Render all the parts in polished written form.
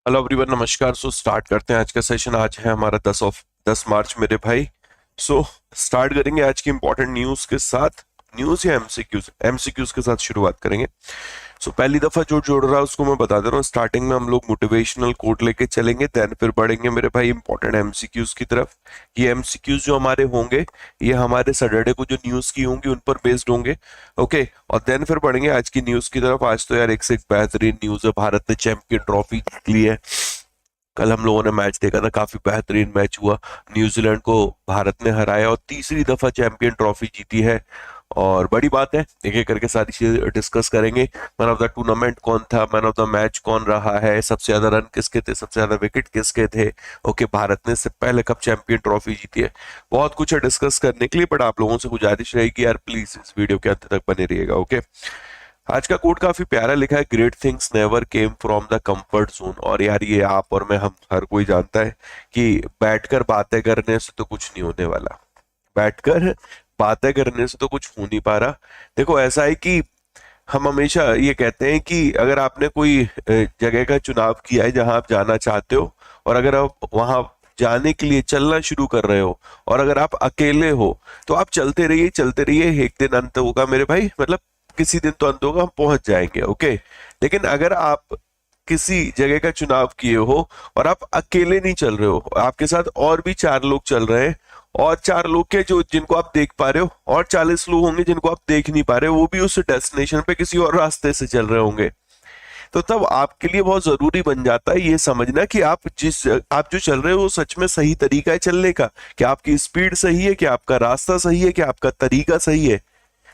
Hello everyone, नमस्कार। Start करते हैं आज का सेशन। आज है हमारा 10 मार्च मेरे भाई। स्टार्ट करेंगे आज की इंपॉर्टेंट न्यूज़ के साथ। न्यूज़ या एमसीक्यूज? एमसीक्यूज के साथ शुरुआत करेंगे। पहली दफा जो जोड़ रहा है उसको मैं बता दे रहा हूँ। स्टार्टिंग में हम लोग मोटिवेशनल कोट लेके चलेंगे, देन फिर बढ़ेंगे मेरे भाई इंपॉर्टेंट एमसीक्यूज की तरफ। ये एमसीक्यूज जो हमारे होंगे, ये हमारे सैटरडे को जो न्यूज़ की होंगी उन पर बेस्ड होंगे। ओके, और देन फिर बढ़ेंगे आज की न्यूज़ की तरफ। आज तो यार एक से एक बेहतरीन न्यूज़ है। भारत ने चैंपियन ट्रॉफी जीत ली है। कल हम लोगों ने मैच देखा था, काफी बेहतरीन मैच हुआ। न्यूजीलैंड को भारत ने हराया और तीसरी दफा चैंपियन ट्रॉफी जीती है। और बड़ी बात है, एक एक करके सारी चीजें डिस्कस करेंगे। मैन ऑफ द टूर्नामेंट कौन था, मैन ऑफ द मैच कौन रहा है, सबसे ज्यादा रन किसके थे, सबसे ज्यादा विकेट किसके थे। ओके, भारत ने इससे पहले कब चैंपियन ट्रॉफी जीती है। बहुत कुछ है डिस्कस करने के लिए, बट आप लोगों से गुजारिश रहेगी यार, प्लीज इस वीडियो के अंत तक बने रहिएगा। ओके, आज का कोट काफी प्यारा लिखा है, great things never came from the comfort zone. और यार ये आप और मैं, हम हर कोई जानता है कि बैठकर बातें करने से तो कुछ नहीं होने वाला। बैठकर बातें करने से तो कुछ हो नहीं पा रहा। देखो, ऐसा है कि हम हमेशा ये कहते हैं कि अगर आपने कोई जगह का चुनाव किया है जहां आप जाना चाहते हो, और अगर आप वहां जाने के लिए चलना शुरू कर रहे हो, और अगर आप अकेले हो, तो आप चलते रहिए, एक दिन अंत होगा मेरे भाई। मतलब किसी दिन तो अंत होगा, हम पहुंच जाएंगे। ओके, लेकिन अगर आप किसी जगह का चुनाव किए हो और आप अकेले नहीं चल रहे हो, आपके साथ और भी 4 लोग चल रहे हैं, और 4 लोग के जो जिनको आप देख पा रहे हो, और 40 लोग होंगे जिनको आप देख नहीं पा रहे हो, वो भी उस डेस्टिनेशन पे किसी और रास्ते से चल रहे होंगे। तो तब आपके लिए बहुत जरूरी बन जाता है ये समझना कि आप जो चल रहे हो वो सच में सही तरीका है चलने का। क्या आपकी स्पीड सही है, क्या आपका रास्ता सही है, क्या आपका तरीका सही है।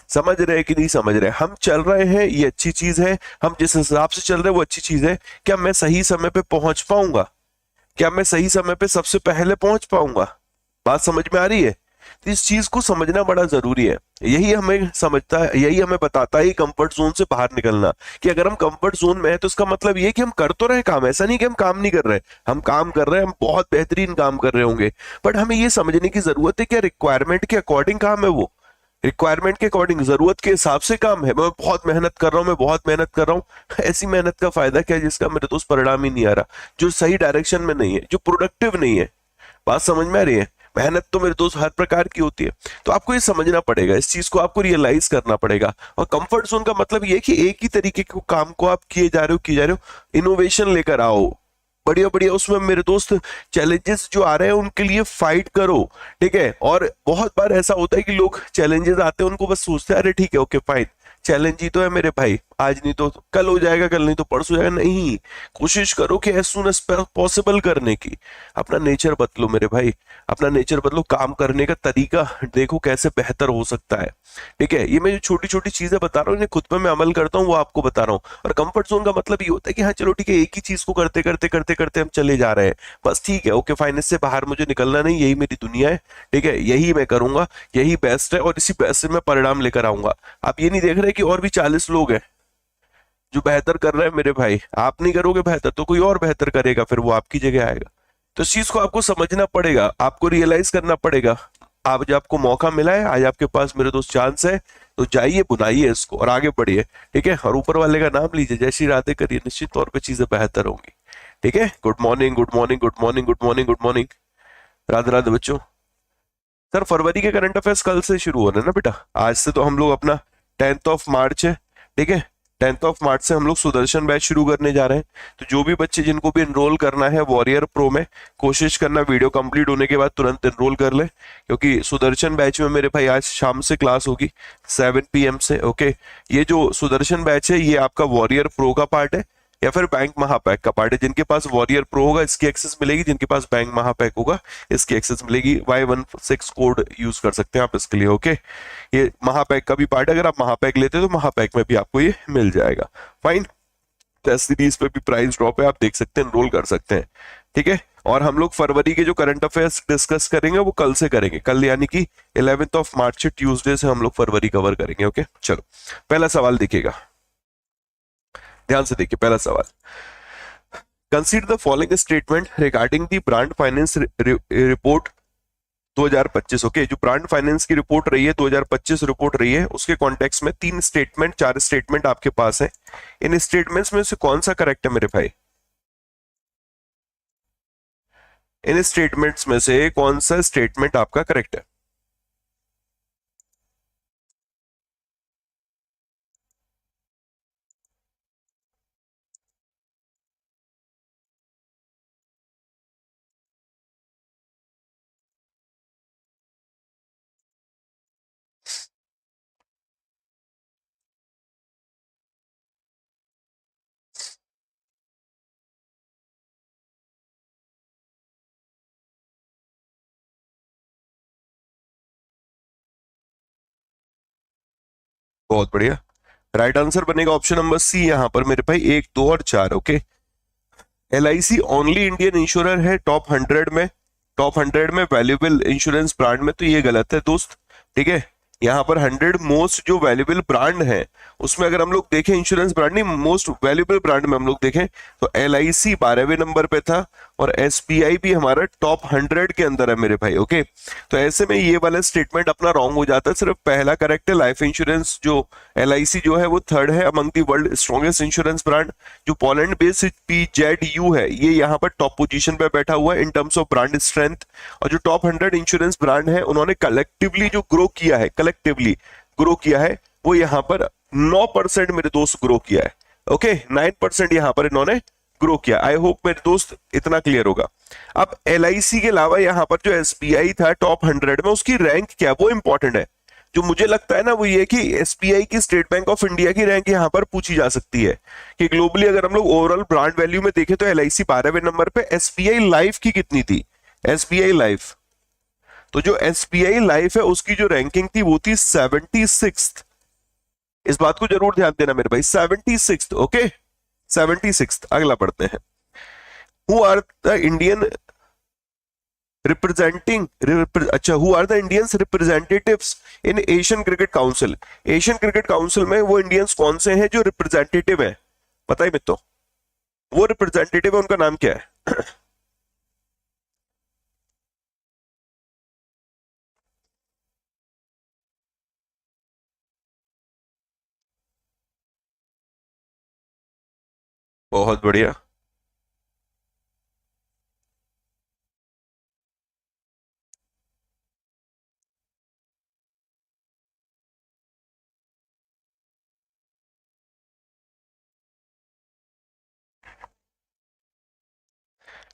समझ रहे हैं कि नहीं समझ रहे? हम चल रहे हैं, ये अच्छी चीज है। हम जिस हिसाब से चल रहे हैं वो अच्छी चीज है। क्या मैं सही समय पे पहुंच पाऊंगा? क्या मैं सही समय पे सबसे पहले पहुंच पाऊंगा? बात समझ में आ रही है? तो इस चीज को समझना बड़ा जरूरी है। यही हमें बताता है कंफर्ट जोन से बाहर निकलना। कि अगर हम कंफर्ट जोन में है तो इसका मतलब ये है कि हम कर तो रहे काम, ऐसा नहीं कि हम काम नहीं कर रहे। हम काम कर रहे हैं, हम बहुत बेहतरीन काम कर रहे होंगे। बट हमें ये समझने की जरूरत है कि रिक्वायरमेंट के अकॉर्डिंग काम है वो। रिक्वायरमेंट के अकॉर्डिंग, जरूरत के हिसाब से काम है। मैं बहुत मेहनत कर रहा हूँ, मैं बहुत मेहनत कर रहा हूँ। ऐसी मेहनत का फायदा क्या है जिसका मेरे दोस्त परिणाम ही नहीं आ रहा, जो सही डायरेक्शन में नहीं है, जो प्रोडक्टिव नहीं है। बात समझ में आ रही है? मेहनत तो मेरे दोस्त हर प्रकार की होती है। तो आपको ये समझना पड़ेगा, इस चीज को आपको रियलाइज करना पड़ेगा। और कंफर्ट जोन का मतलब ये है कि एक ही तरीके के काम को आप किए जा रहे हो, इनोवेशन लेकर आओ। बढ़िया बढ़िया, उसमें मेरे दोस्त चैलेंजेस जो आ रहे हैं उनके लिए फाइट करो। ठीक है? और बहुत बार ऐसा होता है कि लोग चैलेंजेस आते हैं, उनको बस सोचते हैं अरे ठीक है, ओके फाइन, चैलेंज ही तो है मेरे भाई, आज नहीं तो कल हो जाएगा, कल नहीं तो परसों हो जाएगा। नहीं, कोशिश करो कि एज सुन एज पॉसिबल करने की। अपना नेचर बदलो मेरे भाई, अपना नेचर बदलो। काम करने का तरीका देखो कैसे बेहतर हो सकता है। ठीक है? ये मैं जो छोटी छोटी चीजें बता रहा हूँ, इन्हें खुद पे मैं अमल करता हूँ, वो आपको बता रहा हूँ। और कंफर्ट जोन का मतलब ये होता है कि हाँ चलो ठीक है, एक ही चीज को करते करते करते करते हम चले जा रहे हैं, बस ठीक है, ओके फाइन, इससे बाहर मुझे निकलना नहीं, यही मेरी दुनिया है। ठीक है? यही मैं करूंगा, यही बेस्ट है, और इसी बेस्ट से मैं परिणाम लेकर आऊंगा। आप ये नहीं देख रहे कि और भी 40 लोग हैं जो बेहतर कर रहे हैं मेरे भाई। आप नहीं करोगे बेहतर तो कोई और बेहतर करेगा, फिर वो आपकी जगह आएगा। तो इस चीज को आपको समझना पड़ेगा, आपको रियलाइज करना पड़ेगा। आज आपको मौका मिला है, आज आपके पास मेरे दोस्त चांस है, तो जाइए, बुनाइए इसको और आगे बढ़िए। ठीक है? और ऊपर वाले का नाम लीजिए, जैसी रातें करिए, निश्चित तौर पे चीजें बेहतर होंगी। ठीक है? Good morning, good morning, good morning, good morning, good morning. Radhe Radhe बच्चों। सर, फरवरी के करंट अफेयर्स कल से शुरू हो रहे हैं ना बेटा? आज से तो हम लोग अपना 10 मार्च है। ठीक है? 10 मार्च से हम लोग सुदर्शन बैच शुरू करने जा रहे हैं। तो जो भी बच्चे जिनको भी एनरोल करना है वॉरियर प्रो में, कोशिश करना वीडियो कंप्लीट होने के बाद तुरंत एनरोल कर ले, क्योंकि सुदर्शन बैच में मेरे भाई आज शाम से क्लास होगी 7 PM से। ओके, ये जो सुदर्शन बैच है ये आपका वॉरियर प्रो का पार्ट है, या फिर बैंक महापैक का पार्ट है। जिनके पास वॉरियर प्रो होगा इसकी एक्सेस मिलेगी, जिनके पास बैंक महापैक होगा इसकी एक्सेस मिलेगी। Y16 कोड यूज कर सकते हैं आप इसके लिए। ओके, ये महापैक का भी पार्ट है, अगर आप महापैक लेते हो तो महापैक में भी आपको ये मिल जाएगा। फाइन। टेस्ट सीरीज पे भी प्राइस ड्रॉप है, आप देख सकते हैं, एनरोल कर सकते हैं। ठीक है? और हम लोग फरवरी के जो करंट अफेयर्स डिस्कस करेंगे वो कल से करेंगे, कल यानी कि 11 मार्च से, ट्यूसडे से हम लोग फरवरी कवर करेंगे। ओके, चलो पहला सवाल देखिएगा, ध्यान से देखिए। पहला सवाल, consider the following statement regarding the brand finance report 2025। Okay, जो ब्रांड फाइनेंस की रिपोर्ट रही है, 2025 रिपोर्ट रही है, उसके कॉन्टेक्स्ट में 4 स्टेटमेंट आपके पास है। इन स्टेटमेंट्स में से कौन सा करेक्ट है मेरे भाई? इन स्टेटमेंट्स में से कौन सा स्टेटमेंट आपका करेक्ट है? बहुत बढ़िया। राइट आंसर बनेगा ऑप्शन नंबर सी यहां पर मेरे भाई, 1, 2 और 4। Okay, LIC only Indian insurer है टॉप 100 में वैल्यूएबल इंश्योरेंस ब्रांड में, तो ये गलत है दोस्त। ठीक है, यहाँ पर 100 मोस्ट जो वैल्यूएबल ब्रांड है उसमें अगर हम लोग देखें, इंश्योरेंस ब्रांड नहीं, मोस्ट वैल्यूएबल ब्रांड में हम लोग देखें तो LIC 12वें नंबर पे था और SBI भी हमारा टॉप 100 के अंदर है मेरे भाई। ओके, तो ऐसे में ये वाला स्टेटमेंट अपना रॉन्ग हो जाता है, सिर्फ पहला करेक्ट है। लाइफ इंश्योरेंस जो LIC जो है वो थर्ड है among the world strongest insurance brand. जो पोलैंड बेस्ड PZU है ये यहाँ पर टॉप पोजीशन पे बैठा हुआ है in terms of brand strength. और जो टॉप 100 इंश्योरेंस ब्रांड है उन्होंने कलेक्टिवली जो ग्रो किया है वो यहाँ पर 9% मेरे दोस्त ग्रो किया है। ओके, 9% यहाँ पर इन्होंने ग्रो किया। आई होप मेरे दोस्त इतना क्लियर होगा। अब LIC के अलावा यहाँ पर जो SBI था टॉप 100 में, उसकी रैंक क्या, वो इंपॉर्टेंट है। जो मुझे लगता है ना वो ये कि SBI की, स्टेट बैंक ऑफ इंडिया की रैंक यहाँ पर पूछी जा सकती है कि ग्लोबली अगर हम लोग ओवरऑल ब्रांड वैल्यू में देखें तो LIC 12वें नंबर पे, SBI लाइफ की कितनी थी? SBI लाइफ, तो जो SBI लाइफ है उसकी जो रैंकिंग थी वो थी 76th। इस बात को जरूर ध्यान देना मेरे भाई, 76th। Okay, 76th। अगला पढ़ते हैं। Who are the Indian representing अच्छा, who are the Indians representatives in Asian cricket council? Asian cricket council में वो इंडियंस कौन से हैं जो रिप्रेजेंटेटिव है? बताइए मित्रों, वो रिप्रेजेंटेटिव है उनका नाम क्या है? बहुत बढ़िया।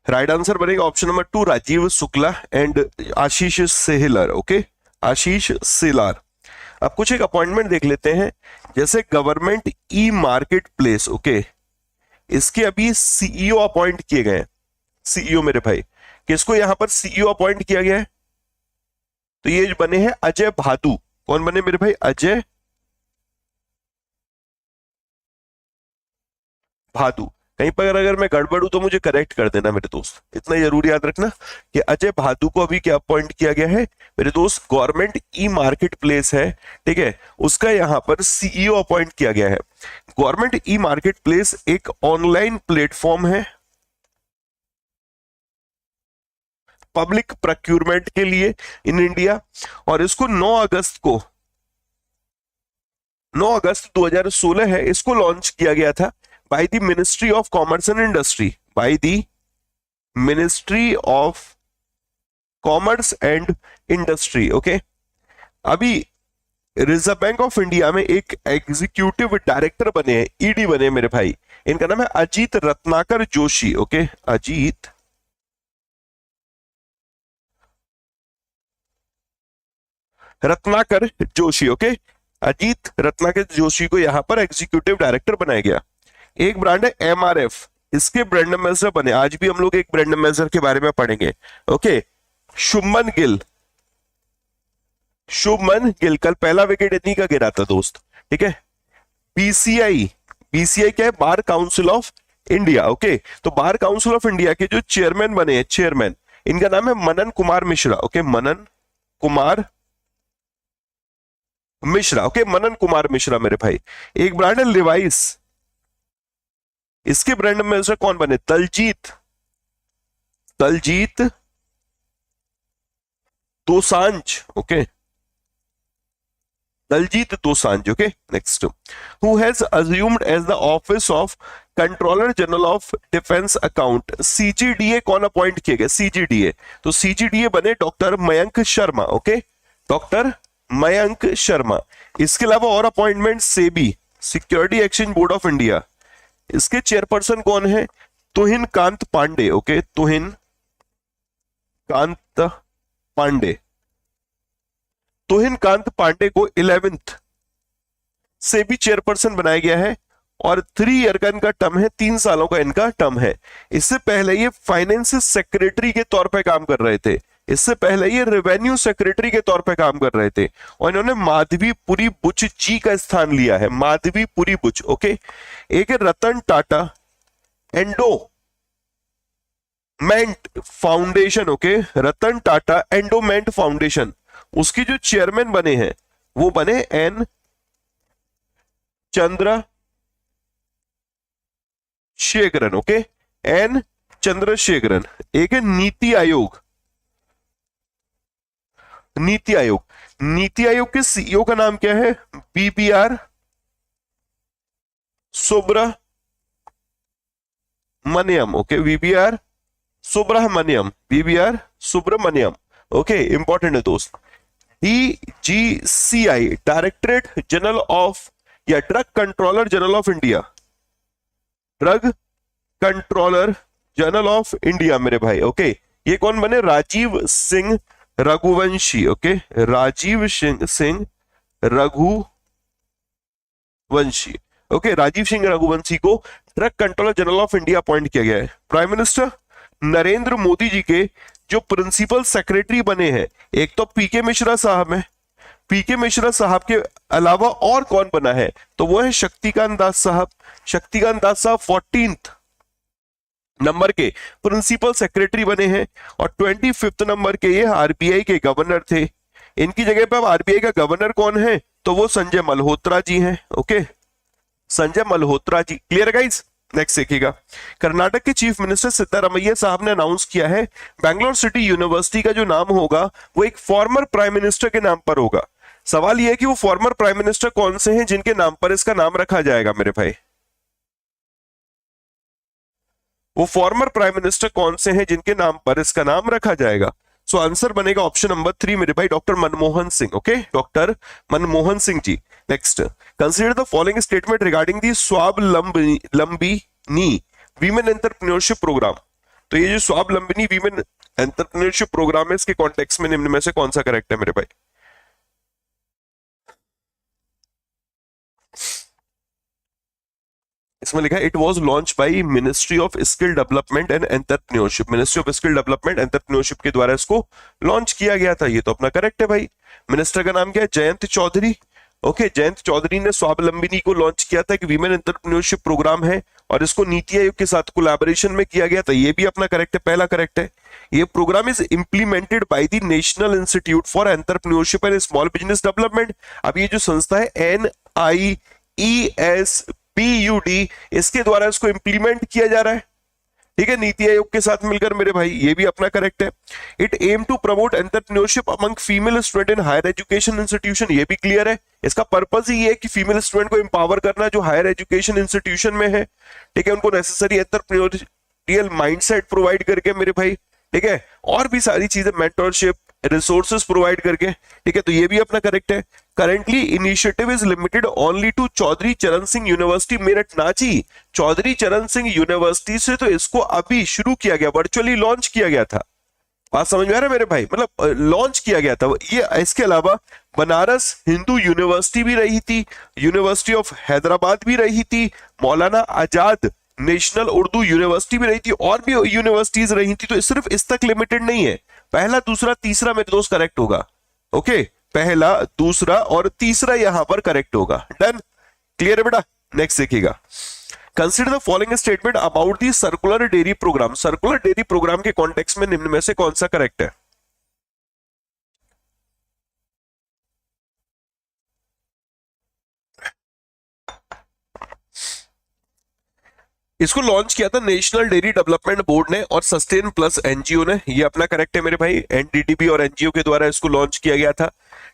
राइट आंसर बनेगा option number 2, Rajiv Shukla and Ashish Shelar. Okay, Ashish Shelar. अब कुछ एक अपॉइंटमेंट देख लेते हैं, जैसे गवर्नमेंट मार्केट प्लेस। ओके, इसके अभी CEO अपॉइंट किए गए हैं। CEO मेरे भाई, किसको यहां पर CEO अपॉइंट किया गया है? तो ये बने हैं अजय भादु। कौन बने मेरे भाई? अजय भादु। कहीं पर अगर मैं गड़बड़ हूं तो मुझे करेक्ट कर देना मेरे दोस्त, इतना जरूर याद रखना कि अजय भादु को अभी क्या अपॉइंट किया गया है मेरे दोस्त? गवर्नमेंट मार्केट प्लेस है, ठीक है, उसका यहां पर CEO अपॉइंट किया गया है। गवर्नमेंट मार्केट प्लेस एक ऑनलाइन प्लेटफॉर्म है पब्लिक प्रोक्यूरमेंट के लिए इन इंडिया, और इसको 9 अगस्त 2016 है, इसको लॉन्च किया गया था by the ministry of commerce and industry, by the ministry of commerce and industry. Okay, अभी रिजर्व बैंक ऑफ इंडिया में एक एग्जीक्यूटिव डायरेक्टर बने हैं, ED बने मेरे भाई, इनका नाम है अजीत रत्नाकर जोशी। ओके, अजीत रत्नाकर जोशी। ओके, अजीत रत्नाकर जोशी को यहां पर एग्जीक्यूटिव डायरेक्टर बनाया गया। एक ब्रांड है MRF, इसके ब्रांड एम्बेसडर बने, आज भी हम लोग एक ब्रांड एम्बेसडर के बारे में पढ़ेंगे। ओके, शुभमन गिल। शुभमन गिल कल पहला विकेट इन्हीं का गिरा था दोस्त। ठीक है, BCI, BCI क्या है? Bar council of India. Okay, तो बार काउंसिल ऑफ इंडिया के जो चेयरमैन बने हैं, चेयरमैन, इनका नाम है मनन कुमार मिश्रा। ओके, मनन कुमार मिश्रा। ओके, मनन कुमार मिश्रा मेरे भाई। एक ब्रांड है लिवाइस, इसके ब्रांड एम्बेसडर कौन बने? Diljit, Diljit Dosanjh. Okay, Diljit Dosanjh, okay. Next, who has assumed as the office of controller general of defence account, CGDA कौन अपॉइंट किए गए? सीजीडीए, तो सीजीडीए बने doctor Mayank Sharma, okay, doctor Mayank Sharma. इसके अलावा और appointment, SEBI, security exchange board of India, इसके चेयरपर्सन कौन है? तुहिन कांत पांडे, ओके, तुहिन कांत पांडे। तुहिन कांत पांडे को 11th से भी चेयरपर्सन बनाया गया है और 3 ईयर का इनका टर्म है, 3 सालों का इनका टर्म है। इससे पहले ये फाइनेंस सेक्रेटरी के तौर पे काम कर रहे थे, इससे पहले ये रेवेन्यू सेक्रेटरी के तौर पे काम कर रहे थे और इन्होंने माधवीपुरी बुच जी का स्थान लिया है, माधवीपुरी बुच, ओके। एक है Ratan Tata endowment foundation, okay, Ratan Tata endowment foundation, उसके जो चेयरमैन बने हैं वो बने N Chandrasekaran, okay, N Chandrasekaran. एक है नीति आयोग, नीति आयोग, नीति आयोग के सीईओ का नाम क्या है? BBR Subrahmanyam, okay, BBR Subrahmanyam, BBR Subrahmanyam, okay, important है दोस्त। डीजीसीआई, डायरेक्टरेट जनरल ऑफ या drug controller general of India, drug controller general of India मेरे भाई, ओके। ये कौन बने? राजीव सिंह रघुवंशी, ओके, राजीव सिंह रघुवंशी, ओके, राजीव सिंह रघुवंशी को drug controller general of India appoint किया गया है। प्राइम मिनिस्टर नरेंद्र मोदी जी के जो प्रिंसिपल सेक्रेटरी बने हैं, एक तो पीके मिश्रा साहब है, पीके मिश्रा साहब के अलावा और कौन बना है? तो वो है शक्तिकांत दास साहब। शक्तिकांत दास साहब 14th नंबर के प्रिंसिपल सेक्रेटरी बने हैं और 25th नंबर के ये आरबीआई के गवर्नर थे। इनकी जगह पे अब आरबीआई का गवर्नर कौन है? तो वो संजय मल्होत्रा जी हैं, okay, Sanjay Malhotra ji. Clear guys? Next देखिएगा, कर्नाटक के चीफ मिनिस्टर सिद्धारमैया साहब ने अनाउंस किया है बैंगलोर सिटी यूनिवर्सिटी का जो नाम होगा वो एक फॉर्मर प्राइम मिनिस्टर के नाम पर होगा। सवाल यह है कि वो फॉर्मर प्राइम मिनिस्टर कौन से हैं जिनके नाम पर इसका नाम रखा जाएगा मेरे भाई? वो फॉर्मर प्राइम मिनिस्टर कौन से हैं जिनके नाम पर इसका नाम रखा जाएगा? सो आंसर बनेगा ऑप्शन नंबर 3 मेरे भाई, doctor Manmohan Singh, okay, doctor Manmohan Singh ji. Next, consider the following statement regarding the Swavalambini women entrepreneurship programme. तो ये जो स्वावलंबिनी वीमेन एंटरप्रेन्योरशिप प्रोग्राम है, इसके कॉन्टेक्स्ट में निम्न में से कौन सा करेक्ट है मेरे भाई? इसमें लिखा है it was launch by ministry of skill development and entrepreneurship, ministry of skill development entrepreneurship के द्वारा इसको लॉन्च किया गया था। ये तो अपना करेक्ट है भाई। मिनिस्टर का नाम क्या है? जयंत चौधरी, ओके, जयंत चौधरी ने स्वावलंबिनी को लॉन्च किया था, कि वीमेन एंटरप्रेन्योरशिप प्रोग्राम है और इसको नीति आयोग के साथ कोलैबोरेशन में किया गया था। ये भी अपना करेक्ट है, पहला करेक्ट है। ये programme is implemented by the national institute for entrepreneurship and small business development. अब ये जो संस्था है NIESPUD, इसके द्वारा इसको इंप्लीमेंट किया जा रहा है, ठीक है, नीति आयोग के साथ मिलकर मेरे भाई। ये भी अपना करेक्ट है। It aim to promote entrepreneurship among female student in higher education institution, ये भी क्लियर है। इसका पर्पस ही है कि फीमेल स्टूडेंट को एम्पावर करना जो हायर एजुकेशन इंस्टीट्यूशन में है, ठीक है, उनको नेसेसरी एंटरप्रेन्योरियल माइंडसेट प्रोवाइड करके मेरे भाई, ठीक है, और भी सारी चीजें, मेंटरशिप, रिसोर्सेज प्रोवाइड करके, ठीक है, तो ये भी अपना करेक्ट है। Currently initiative is limited only to Chaudhary Charan Singh university Meerut, नाची चौधरी चरण सिंह यूनिवर्सिटी से तो इसको अभी शुरू किया गया, वर्चुअली लॉन्च किया गया था। बात समझ में आ रहा है मेरे भाई? मतलब लॉन्च किया गया था ये। इसके अलावा बनारस हिंदू यूनिवर्सिटी भी रही थी, यूनिवर्सिटी ऑफ हैदराबाद भी रही थी, मौलाना आजाद नेशनल उर्दू यूनिवर्सिटी भी रही थी, और भी यूनिवर्सिटीज रही थी। तो सिर्फ इस तक लिमिटेड नहीं है। पहला, दूसरा, तीसरा मेरे दोस्त करेक्ट होगा, ओके, पहला, दूसरा और तीसरा यहां पर करेक्ट होगा। डन? क्लियर है बेटा? नेक्स्ट देखिएगा, consider the following statement about the circular dairy programme. Circular dairy programme के कॉन्टेक्स्ट में निम्न में से कौन सा करेक्ट है? इसको लॉन्च किया था नेशनल डेयरी डेवलपमेंट बोर्ड ने और सस्टेन प्लस एनजीओ ने। ये अपना करेक्ट है मेरे भाई। एनडीडीबी और एनजीओ के द्वारा इसको लॉन्च किया गया था,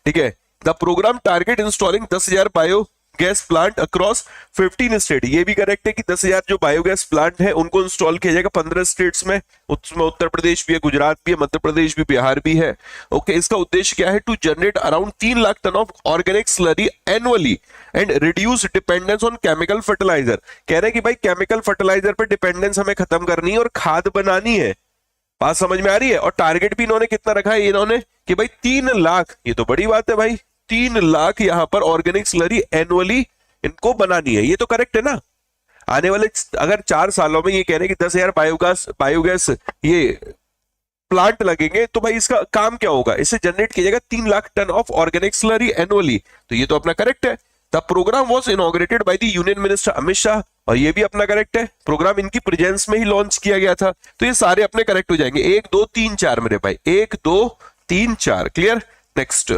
ठीक है। The programme target installing 10,000 bio gas plant across 15 state. ये भी करेक्ट है कि 10,000 जो बायोगैस प्लांट है उनको इंस्टॉल किया जाएगा 15 स्टेट्स में। उसमें उत्तर प्रदेश भी है, गुजरात भी है, मध्य प्रदेश भी, बिहार भी है। ओके, इसका उद्देश्य क्या है? To generate around 3 lakh ton of organic slurry annually and reduce dependence on chemical fertiliser. कह रहे हैं कि भाई केमिकल फर्टिलाइजर पर डिपेंडेंस हमें खत्म करनी है और खाद बनानी है। बात समझ में आ रही है? और टारगेट भी इन्होंने कितना रखा है इन्होंने कि भाई 3 लाख, ये तो बड़ी बात है भाई, 3 लाख यहां पर ऑर्गेनिक स्लरी एनुअली इनको बनानी है। ये तो करेक्ट है ना? आने वाले अगर 4 सालों में ये कह रहे हैं कि 10,000 बायोगैस ये प्लांट लगेंगे तो भाई इसका काम क्या होगा? इससे जनरेट किया जाएगा 3 lakh ton of organic slurry annually. तो ये तो अपना करेक्ट है। The programme was inaugurated by the union minister Amit Shah, और ये भी अपना करेक्ट है। प्रोग्राम इनकी प्रेजेंस में ही लॉन्च किया गया था। तो ये सारे अपने करेक्ट हो जाएंगे। 1 2 3 4 मेरे भाई, 1 2 3 4 clear. Next,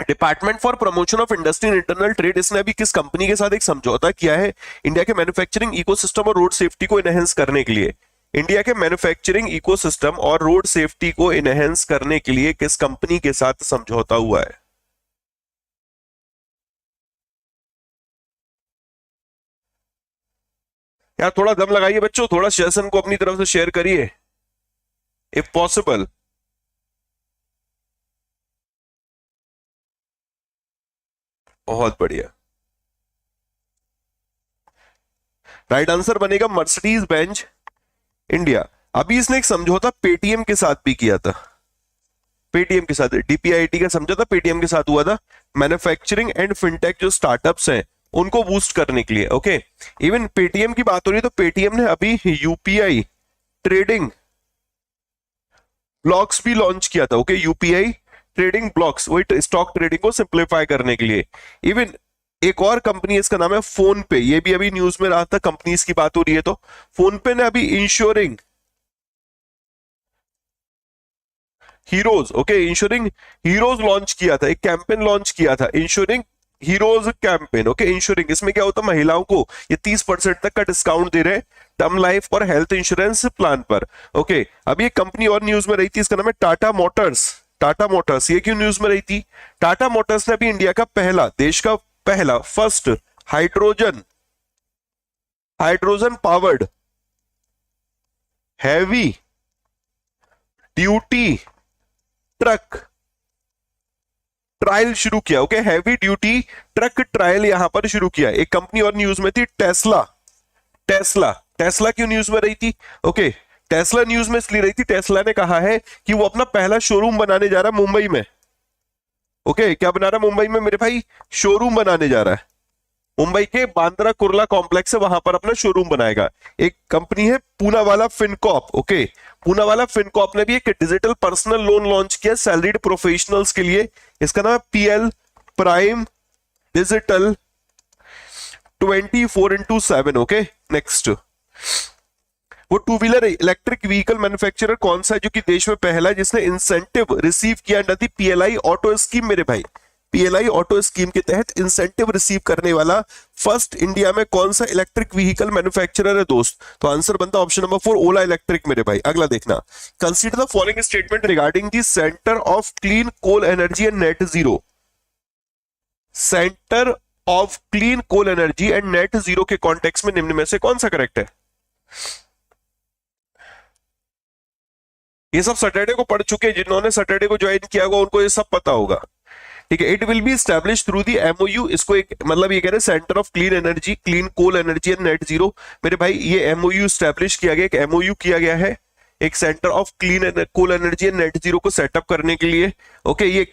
department for promotion of industry and internal trade, इसने अभी किस कंपनी के साथ एक समझौता किया है इंडिया के मैन्युफैक्चरिंग इकोसिस्टम और रोड सेफ्टी को इनहेंस करने के लिए? इंडिया के मैन्युफैक्चरिंग इकोसिस्टम और रोड सेफ्टी को इनहेंस करने के लिए किस कंपनी के साथ समझौता हुआ है? यार थोड़ा दम लगाइए बच्चों, थोड़ा सेशन को अपनी तरफ से शेयर करिए इफ पॉसिबल। बहुत बढ़िया। राइट आंसर बनेगा मर्सिडीज बेंज इंडिया। अभी इसने एक समझौता पेटीएम के साथ भी किया था। पेटीएम के साथ डीपीआईटी का समझौता पेटीएम के साथ हुआ था, मैन्युफैक्चरिंग एंड फिनटेक जो स्टार्टअप्स हैं उनको बूस्ट करने के लिए। ओके, इवन पेटीएम की बात हो रही है तो पेटीएम ने अभी यूपीआई ट्रेडिंग ब्लॉक्स भी लॉन्च किया था। ओके, यूपीआई ट्रेडिंग ब्लॉक्स, वही स्टॉक ट्रेडिंग को सिंप्लीफाई करने के लिए। इवन एक और कंपनी है, इसका नाम है फोन पे, ये भी अभी न्यूज में रहा था, कंपनीज की बात हो रही है तो फोन पे ने अभी ensuring heroes, okay, ensuring heroes launch किया था, एक कैंपेन लॉन्च किया था, ensuring heroes campaign. Okay, ensuring, इसमें क्या होता है, महिलाओं को ये 30% तक का डिस्काउंट दे रहे हैं टर्म लाइफ और हेल्थ इंश्योरेंस प्लान पर। ओके, अभी एक कंपनी और न्यूज में रही थी, इसका नाम है टाटा मोटर्स। टाटा मोटर्स ये क्यों न्यूज में रही थी? टाटा मोटर्स ने अभी इंडिया का पहला, देश का पहला first hydrogen hydrogen powered heavy duty truck trial शुरू किया। Okay, heavy duty truck trial यहां पर शुरू किया। एक कंपनी और न्यूज में थी, टेस्ला। टेस्ला टेस्ला क्यों न्यूज में रही थी? ओके, टेस्ला न्यूज में इसलिए रही थी, टेस्ला ने कहा है कि वो अपना पहला शोरूम बनाने जा रहा है मुंबई में। ओके, क्या बना रहा है मुंबई में मेरे भाई? शोरूम बनाने जा रहा है। मुंबई के बांद्रा कुर्ला कॉम्प्लेक्स है, वहां पर अपना शोरूम बनाएगा। एक कंपनी है पूनावाला फिनकॉप। ओके, पूनावाला फिनकॉप ने भी एक डिजिटल पर्सनल लोन लॉन्च किया सैलरीड प्रोफेशनल्स के लिए। इसका नाम है PL prime digital 24x7। Okay, next, वो two wheeler electric vehicle manufacturer कौन सा है जो कि देश में पहला है जिसने इंसेंटिव रिसीव किया under the PLI auto scheme? मेरे भाई, पीएलआई ऑटो स्कीम के तहत इंसेंटिव रिसीव करने वाला फर्स्ट इंडिया में कौन सा इलेक्ट्रिक व्हीकल मैन्युफैक्चरर है दोस्त? तो आंसर बनता है ऑप्शन नंबर 4, ओला इलेक्ट्रिक। मेरे भाई अगला देखना, consider the following statement regarding the centre of clean coal energy and net zero. Centre of clean coal energy and net zero के कॉन्टेक्स्ट में निम्न में से कौन सा करेक्ट है? ये सब सैटरडे को पढ़ चुके हैं, जिन्होंने सैटरडे को ज्वाइन किया होगा उनको ये सब पता होगा। ठीक है, it will be establish through the MOU. इसको एक मतलब ये कह रहे हैं centre of clean energy, clean coal energy and net zero. मेरे भाई ये एमओयू स्टैब्लिश किया गया, एक एमओयू किया गया है एक centre of clean coal energy and net zero को सेटअप करने के लिए। ओके, ये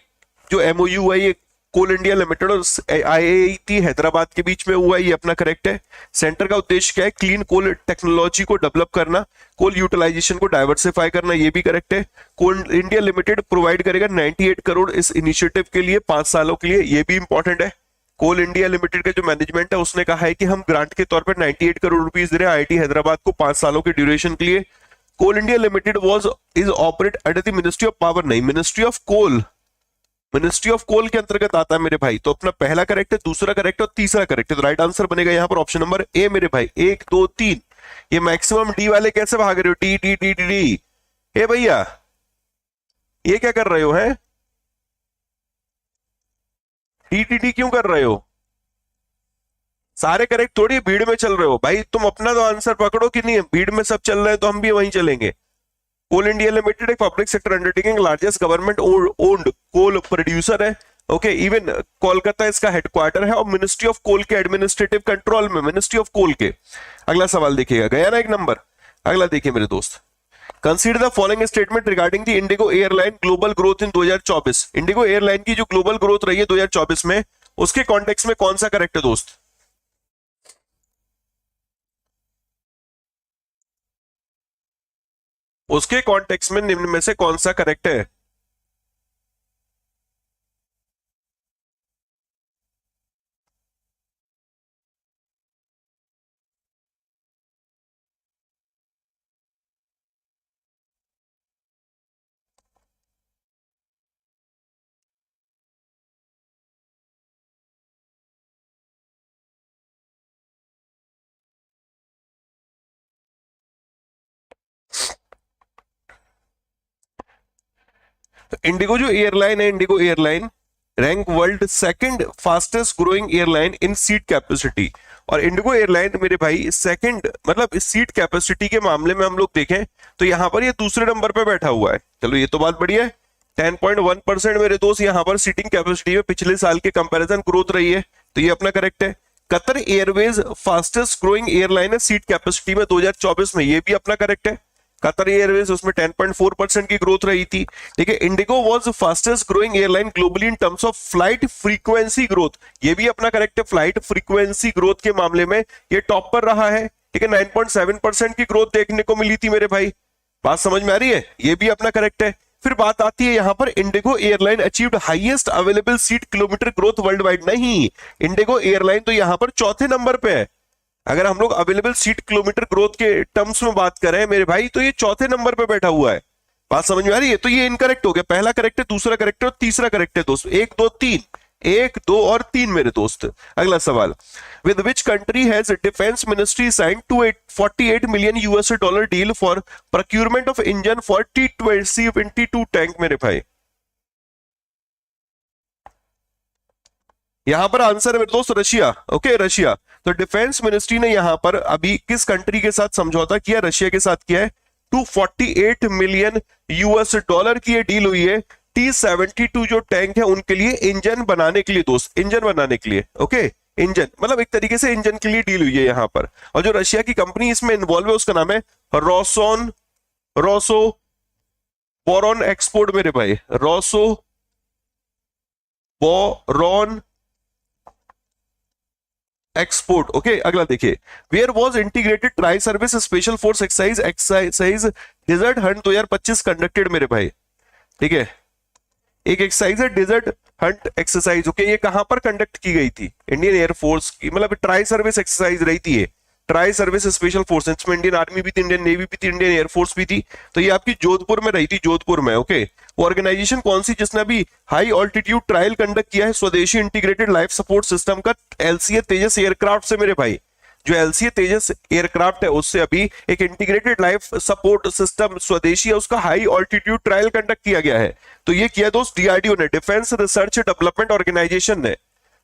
जो एमओयू है ये कोल इंडिया लिमिटेड और आईआईटी हैदराबाद के बीच में हुआ है, ये अपना करेक्ट है। सेंटर का उद्देश्य क्या है? क्लीन कोल टेक्नोलॉजी को डेवलप करना, कोल यूटिलाइजेशन को डाइवर्सिफाई करना, ये भी करेक्ट है। कोल इंडिया लिमिटेड प्रोवाइड करेगा 98 करोड़ इस इनिशिएटिव के लिए 5 सालों के लिए, ये भी इंपॉर्टेंट है। कोल इंडिया लिमिटेड का जो मैनेजमेंट है उसने कहा है कि हम ग्रांट के तौर पर 98 करोड़ रुपीस दे रहे हैं आईआईटी हैदराबाद को 5 सालों के ड्यूरेशन के लिए। Coal India Limited is operate under the ministry of power, नहीं, ministry of coal, ministry of coal के अंतर्गत आता है मेरे भाई। तो अपना पहला करेक्ट है, दूसरा करेक्ट है और तीसरा करेक्ट है। तो राइट आंसर बनेगा यहाँ पर ऑप्शन नंबर ए मेरे भाई, 1 2 3। ये मैक्सिमम डी वाले कैसे भाग रहे हो? T T T T D, हे भैया ये क्या कर रहे हो? है टीटीडी क्यों कर रहे हो? सारे करेक्ट थोड़ी भीड़ में चल रहे हो भाई, तुम अपना तो आंसर पकड़ो कि नहीं, भीड़ में सब चल रहे हैं तो हम भी वहीं चलेंगे। कोल इंडिया लिमिटेड एक public sector undertaking, largest government owned coal producer है। ओके, इवन कोलकाता इसका हेडक्वार्टर है और मिनिस्ट्री ऑफ कोल के एडमिनिस्ट्रेटिव कंट्रोल में, मिनिस्ट्री ऑफ कोल के। अगला सवाल देखिएगा, गया ना एक नंबर। अगला देखिए मेरे दोस्त, consider the following statement regarding the Indigo airline global growth in 2024। Indigo airline की जो ग्लोबल ग्रोथ रही है 2024 में, उसके कॉन्टेक्स्ट में कौन सा करेक्ट है दोस्त? उसके कॉन्टेक्स्ट में निम्न में से कौन सा करेक्ट है? इंडिगो जो एयरलाइन है, Indigo airline rank world second fastest growing airline in seat capacity. और इंडिगो एयरलाइन मेरे भाई सेकंड, मतलब इस सीट कैपेसिटी के मामले में हम लोग देखें तो यहां पर ये दूसरे नंबर पे बैठा हुआ है। चलो ये तो बात बढ़िया है, 10.1% मेरे दोस्त यहां पर सीटिंग कैपेसिटी में पिछले साल के कंपैरिजन ग्रोथ रही है, तो ये अपना करेक्ट है। Qatar Airways fastest growing airline है सीट कैपेसिटी में 2024 में, ये भी अपना करेक्ट है। कतर एयरवेज उसमें 10.4% की ग्रोथ रही थी। ठीक है, Indigo was fastest growing airline globally in terms of flight frequency growth, ये भी अपना करेक्ट है। फ्लाइट फ्रीक्वेंसी ग्रोथ के मामले में ये टॉप पर रहा है। ठीक है, 9.7% की ग्रोथ देखने को मिली थी मेरे भाई, बात समझ में आ रही है, ये भी अपना करेक्ट है। फिर बात आती है यहां पर, Indigo airline achieved highest available seat kilometre growth world wide. नहीं, इंडिगो एयरलाइन तो यहां पर चौथे नंबर पे है। अगर हम लोग अवेलेबल सीट किलोमीटर ग्रोथ के टर्म्स में बात करें मेरे भाई, तो ये चौथे नंबर पे बैठा हुआ है। बात समझ में आ रही है? तो ये इनकरेक्ट हो गया, पहला करेक्ट है, दूसरा करेक्ट है और तीसरा करेक्ट है दोस्त। 1 2 3, 1 2 और 3 मेरे दोस्त। अगला सवाल, with which country has defence ministry sign $48 million dollar deal for procurement of engine for T22 tank मेरे भाई? यहां पर आंसर है मेरे दोस्त रशिया। Okay, Russia. तो डिफेंस मिनिस्ट्री ने यहां पर अभी किस कंट्री के साथ समझौता किया? रशिया के साथ किया है। $248 मिलियन की ये डील हुई है T-72 जो टैंक है उनके लिए, इंजन बनाने के लिए दोस्त, इंजन बनाने के लिए। ओके, इंजन मतलब एक तरीके से इंजन के लिए डील हुई है यहां पर। और जो रशिया की कंपनी इसमें इन्वॉल्व है उसका नाम है रोसो बोरॉन एक्सपोर्ट मेरे भाई, रोसो बोरॉन एक्सपोर्ट। ओके, अगला देखिए, where was integrated tri service special force exercise desert hunt 2025 conducted मेरे भाई। ठीक है, एक एक्सरसाइज है डेजर्ट हंट एक्सरसाइज। ओके, ये कहां पर कंडक्ट की गई थी? इंडियन एयरफोर्स की, मतलब ट्राई सर्विस एक्सरसाइज रही थी ये, ट्राई सर्विस स्पेशल फोर्स। इसमें इंडियन आर्मी भी थी, इंडियन नेवी भी थी, इंडियन एयरफोर्स भी थी। तो ये आपकी जोधपुर में रही थी, जोधपुर में। ओके, वो ऑर्गेनाइजेशन कौन सी जिसने अभी हाई ऑल्टीट्यूड ट्रायल कंडक्ट किया है स्वदेशी इंटीग्रेटेड लाइफ सपोर्ट सिस्टम का? एलसीए तेजस एयरक्राफ्ट से मेरे भाई। जो एलसीए तेजस एयरक्राफ्ट है उससे अभी एक इंटीग्रेटेड लाइफ सपोर्ट सिस्टम स्वदेशी है, उसका हाई ऑल्टीट्यूड ट्रायल कंडक्ट किया गया है। तो ये किया दोस्त डीआरडीओ ने, डिफेंस रिसर्च डेवलपमेंट ऑर्गेनाइजेशन ने।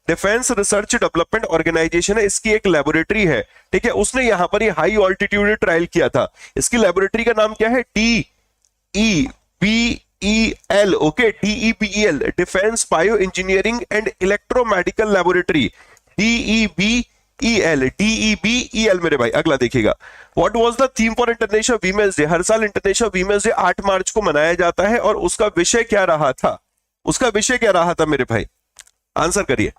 डिफेंस रिसर्च डेवलपमेंट ऑर्गेनाइजेशन है, इसकी एक लेबोरेटरी है। ठीक है, उसने यहां पर ये हाई ऑल्टीट्यूड ट्रायल किया था। इसकी लेबोरेटरी का नाम क्या है? DEBEL। Okay, DEBEL, defence bio engineering and electromedical laboratory, DEBEL मेरे भाई। अगला देखिएगा, what was the theme for international women's day? हर साल इंटरनेशनल वीमेंस डे 8 मार्च को मनाया जाता है, और उसका विषय क्या रहा था? उसका विषय क्या रहा था मेरे भाई? आंसर करिए।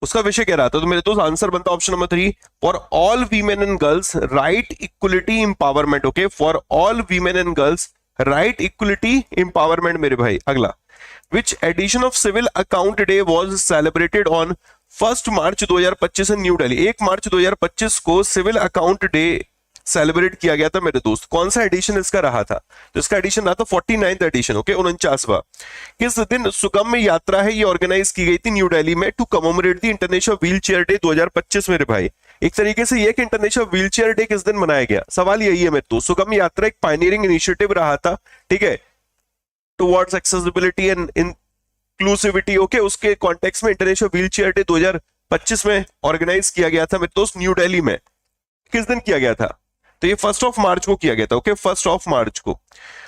उसका विषय क्या रहा था? तो मेरे दोस्त आंसर बनता option number 3, for all women and girls right equality empowerment. Okay, for all women and girls right equality empowerment मेरे भाई। अगला, which edition of civil account day was celebrated on 1 March 2025 in new Delhi? 1 मार्च 2025 को civil account day celebrate किया गया था मेरे दोस्त। कौन सा एडिशन इसका रहा था? तो इसका एडिशन रहा था 49th एडिशन, ओके, 49वां। किस दिन सुगम्य यात्रा है ये ऑर्गेनाइज की गई थी न्यू दिल्ली में to commemorate the international wheel chair day 2025 मेरे भाई। एक तरीके से ये कि इंटरनेशनल व्हील चेयर डे किस दिन मनाया गया, सवाल यही है मेरे दोस्त। सुगम्य यात्रा एक पायनियरिंग इनिशिएटिव रहा था, ठीक है, towards accessibility and inclusivity, okay, उसके कॉन्टेक्स्ट में इंटरनेशनल व्हील चेयर डे 2025 में ऑर्गेनाइज किया गया था मेरे दोस्त न्यू दिल्ली में। किस दिन किया गया था? तो ये 1 मार्च को किया गया था, ओके, 1 मार्च को।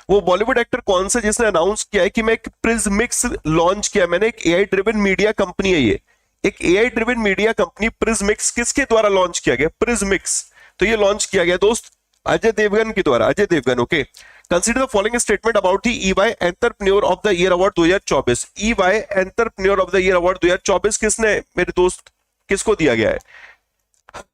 वो बॉलीवुड एक्टर कौन सा जिसने अनाउंस किया है कि मैं एक प्रिज्मिक्स लॉन्च किया मैंने, एक एआई ड्रिवन मीडिया कंपनी है ये, एक एआई ड्रिवन मीडिया कंपनी प्रिज्मिक्स, किसके द्वारा लॉन्च किया गया? प्रिज्मिक्स। तो ये लॉन्च किया गया दोस्त अजय देवगन के द्वारा, Ajay Devgn, okay. Consider the following statement about the EY entrepreneur of the year award 2024। EY entrepreneur of the year award 2024 किसने मेरे दोस्त, किसको दिया गया है?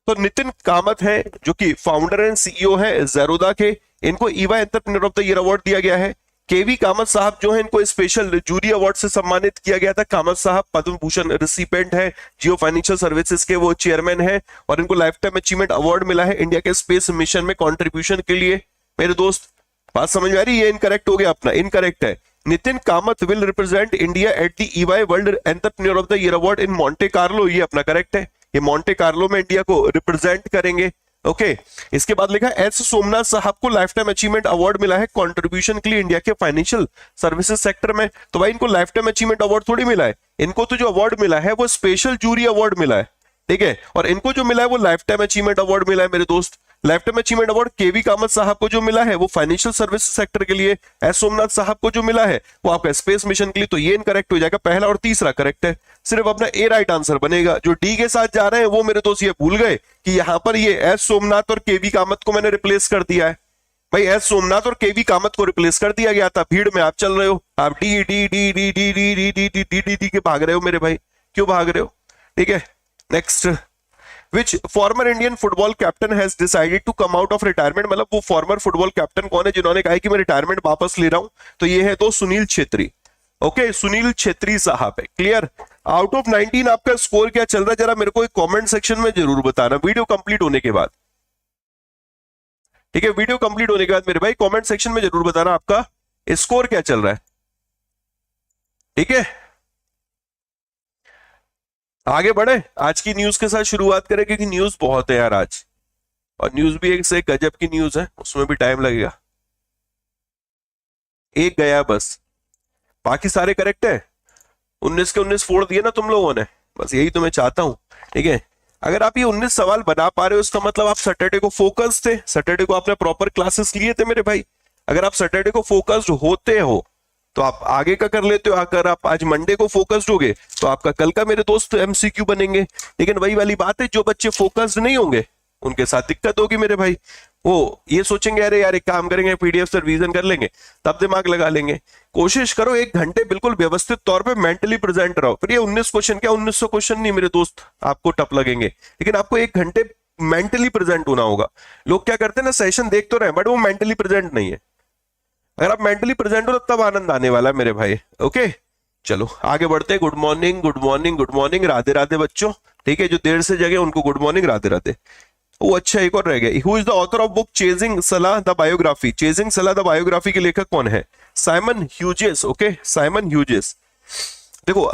तो नितिन कामत है जो कि फाउंडर एंड सीईओ है जेरोदा के, इनको EY entrepreneur of the year award दिया गया है। केवी कामत साहब जो है इनको स्पेशल जूरी अवार्ड से सम्मानित किया गया था। कामत साहब पद्म भूषण रिसिपेंट है, जियो फाइनेंशियल सर्विसेज के वो चेयरमैन है और इनको लाइफ टाइम अचीवमेंट अवार्ड मिला है इंडिया के स्पेस मिशन में कंट्रीब्यूशन के लिए। मेरे दोस्त बात समझ में आ रही है? ये इनकरेक्ट हो गया अपना, इनकरेक्ट है। Nitin Kamat will represent India at the EY world entrepreneur of the year award in Monte Carlo, ये अपना करेक्ट है, ये मॉन्टे कार्लो में इंडिया को रिप्रेजेंट करेंगे, ओके। इसके बाद लिखा एस सोमनाथ साहब को लाइफ टाइम अचीवमेंट अवार्ड मिला है कंट्रीब्यूशन के लिए इंडिया के फाइनेंशियल सर्विसेज सेक्टर में। तो भाई इनको लाइफ टाइम अचीवमेंट अवार्ड थोड़ी मिला है, इनको तो जो अवार्ड मिला है वो स्पेशल जूरी अवार्ड मिला है, ठीक है, और इनको जो मिला है वो लाइफ टाइम अचीवमेंट अवार्ड मिला है मेरे दोस्त। लाइफ टाइम अचीवमेंट अवार्ड केवी कामत साहब को जो मिला है वो फाइनेंशियल सर्विस सेक्टर के लिए, एस सोमनाथ साहब को जो मिला है वो आपका स्पेस मिशन के लिए। तो ये इनकरेक्ट हो जाएगा, पहला और तीसरा करेक्ट है, सिर्फ अपना ए राइट आंसर बनेगा। जो डी के साथ जा रहे हैं वो मेरे दोस्त ये भूल गए कि यहां पर ये एस सोमनाथ और केवी कामत को मैंने रिप्लेस कर दिया है। भाई एस सोमनाथ और केवी कामत को रिप्लेस कर दिया गया था, भीड़ में आप चल रहे हो, आप D D D D D D D D D D D D के भाग रहे हो मेरे भाई, क्यों भाग रहे हो? ठीक है, next. Which former Indian football captain has decided to come out of retirement? मतलब वो फॉर्मर फुटबॉल कैप्टन कौन है जिन्होंने कहा है कि मैं रिटायरमेंट वापस ले रहा हूं? तो ये है तो सुनील छेत्री, ओके, सुनील छेत्री साहब है। क्लियर? आउट ऑफ 19 आपका स्कोर क्या चल रहा है जरा मेरे को एक कमेंट सेक्शन में जरूर बताना वीडियो कंप्लीट होने के बाद, ठीक है, वीडियो कंप्लीट होने के बाद मेरे भाई कमेंट सेक्शन में जरूर बताना आपका स्कोर क्या चल रहा है, ठीक है। आगे बढ़े, आज की न्यूज के साथ शुरुआत करें क्योंकि न्यूज बहुत है यार आज, और न्यूज भी एक से गजब की न्यूज है, उसमें भी टाइम लगेगा। एक गया बस, बाकी सारे करेक्ट है। 19 के 19 फोड़ दिए ना तुम लोगों ने, बस यही तो मैं चाहता हूं, ठीक है। अगर आप ये 19 सवाल बना पा रहे हो इसका मतलब आप सैटरडे को फोकस थे, सैटरडे को आपने प्रॉपर क्लासेस लिए थे मेरे भाई। अगर आप सैटरडे को फोकस्ड होते हो तो आप आगे का कर लेते हो। अगर आप आज मंडे को फोकस्ड होगे तो आपका कल का मेरे दोस्त एमसीक्यू बनेंगे। लेकिन वही वाली बात है, जो बच्चे फोकस्ड नहीं होंगे उनके साथ दिक्कत होगी मेरे भाई। वो ये सोचेंगे अरे यार एक काम करेंगे पीडीएफ से रिवीजन कर लेंगे, तब दिमाग लगा लेंगे। कोशिश करो 1 घंटे बिल्कुल व्यवस्थित तौर पे मेंटली प्रेजेंट रहो। फिर ये 19 क्वेश्चन क्या 1900 क्वेश्चन नहीं मेरे दोस्त आपको टफ लगेंगे, लेकिन आपको 1 घंटे मेंटली प्रेजेंट होना होगा। लोग क्या करते हैं ना, सेशन देख तो रहे बट वो मेंटली प्रेजेंट नहीं है। अगर आप मेंटली प्रेजेंट हो तो तब आनंद आने वाला है मेरे भाई, ओके। चलो आगे बढ़ते हैं। Good morning, good morning, good morning, Radhe Radhe बच्चों, ठीक है। जो देर से जगे उनको गुड मॉर्निंग, राधे राधे। वो अच्छा एक और रह गया, who is the author of book chasing सलाह द बायोग्राफी? चेजिंग सलाह द बायोग्राफी के लेखक कौन है? Simon Hughes, okay, Simon Hughes. देखो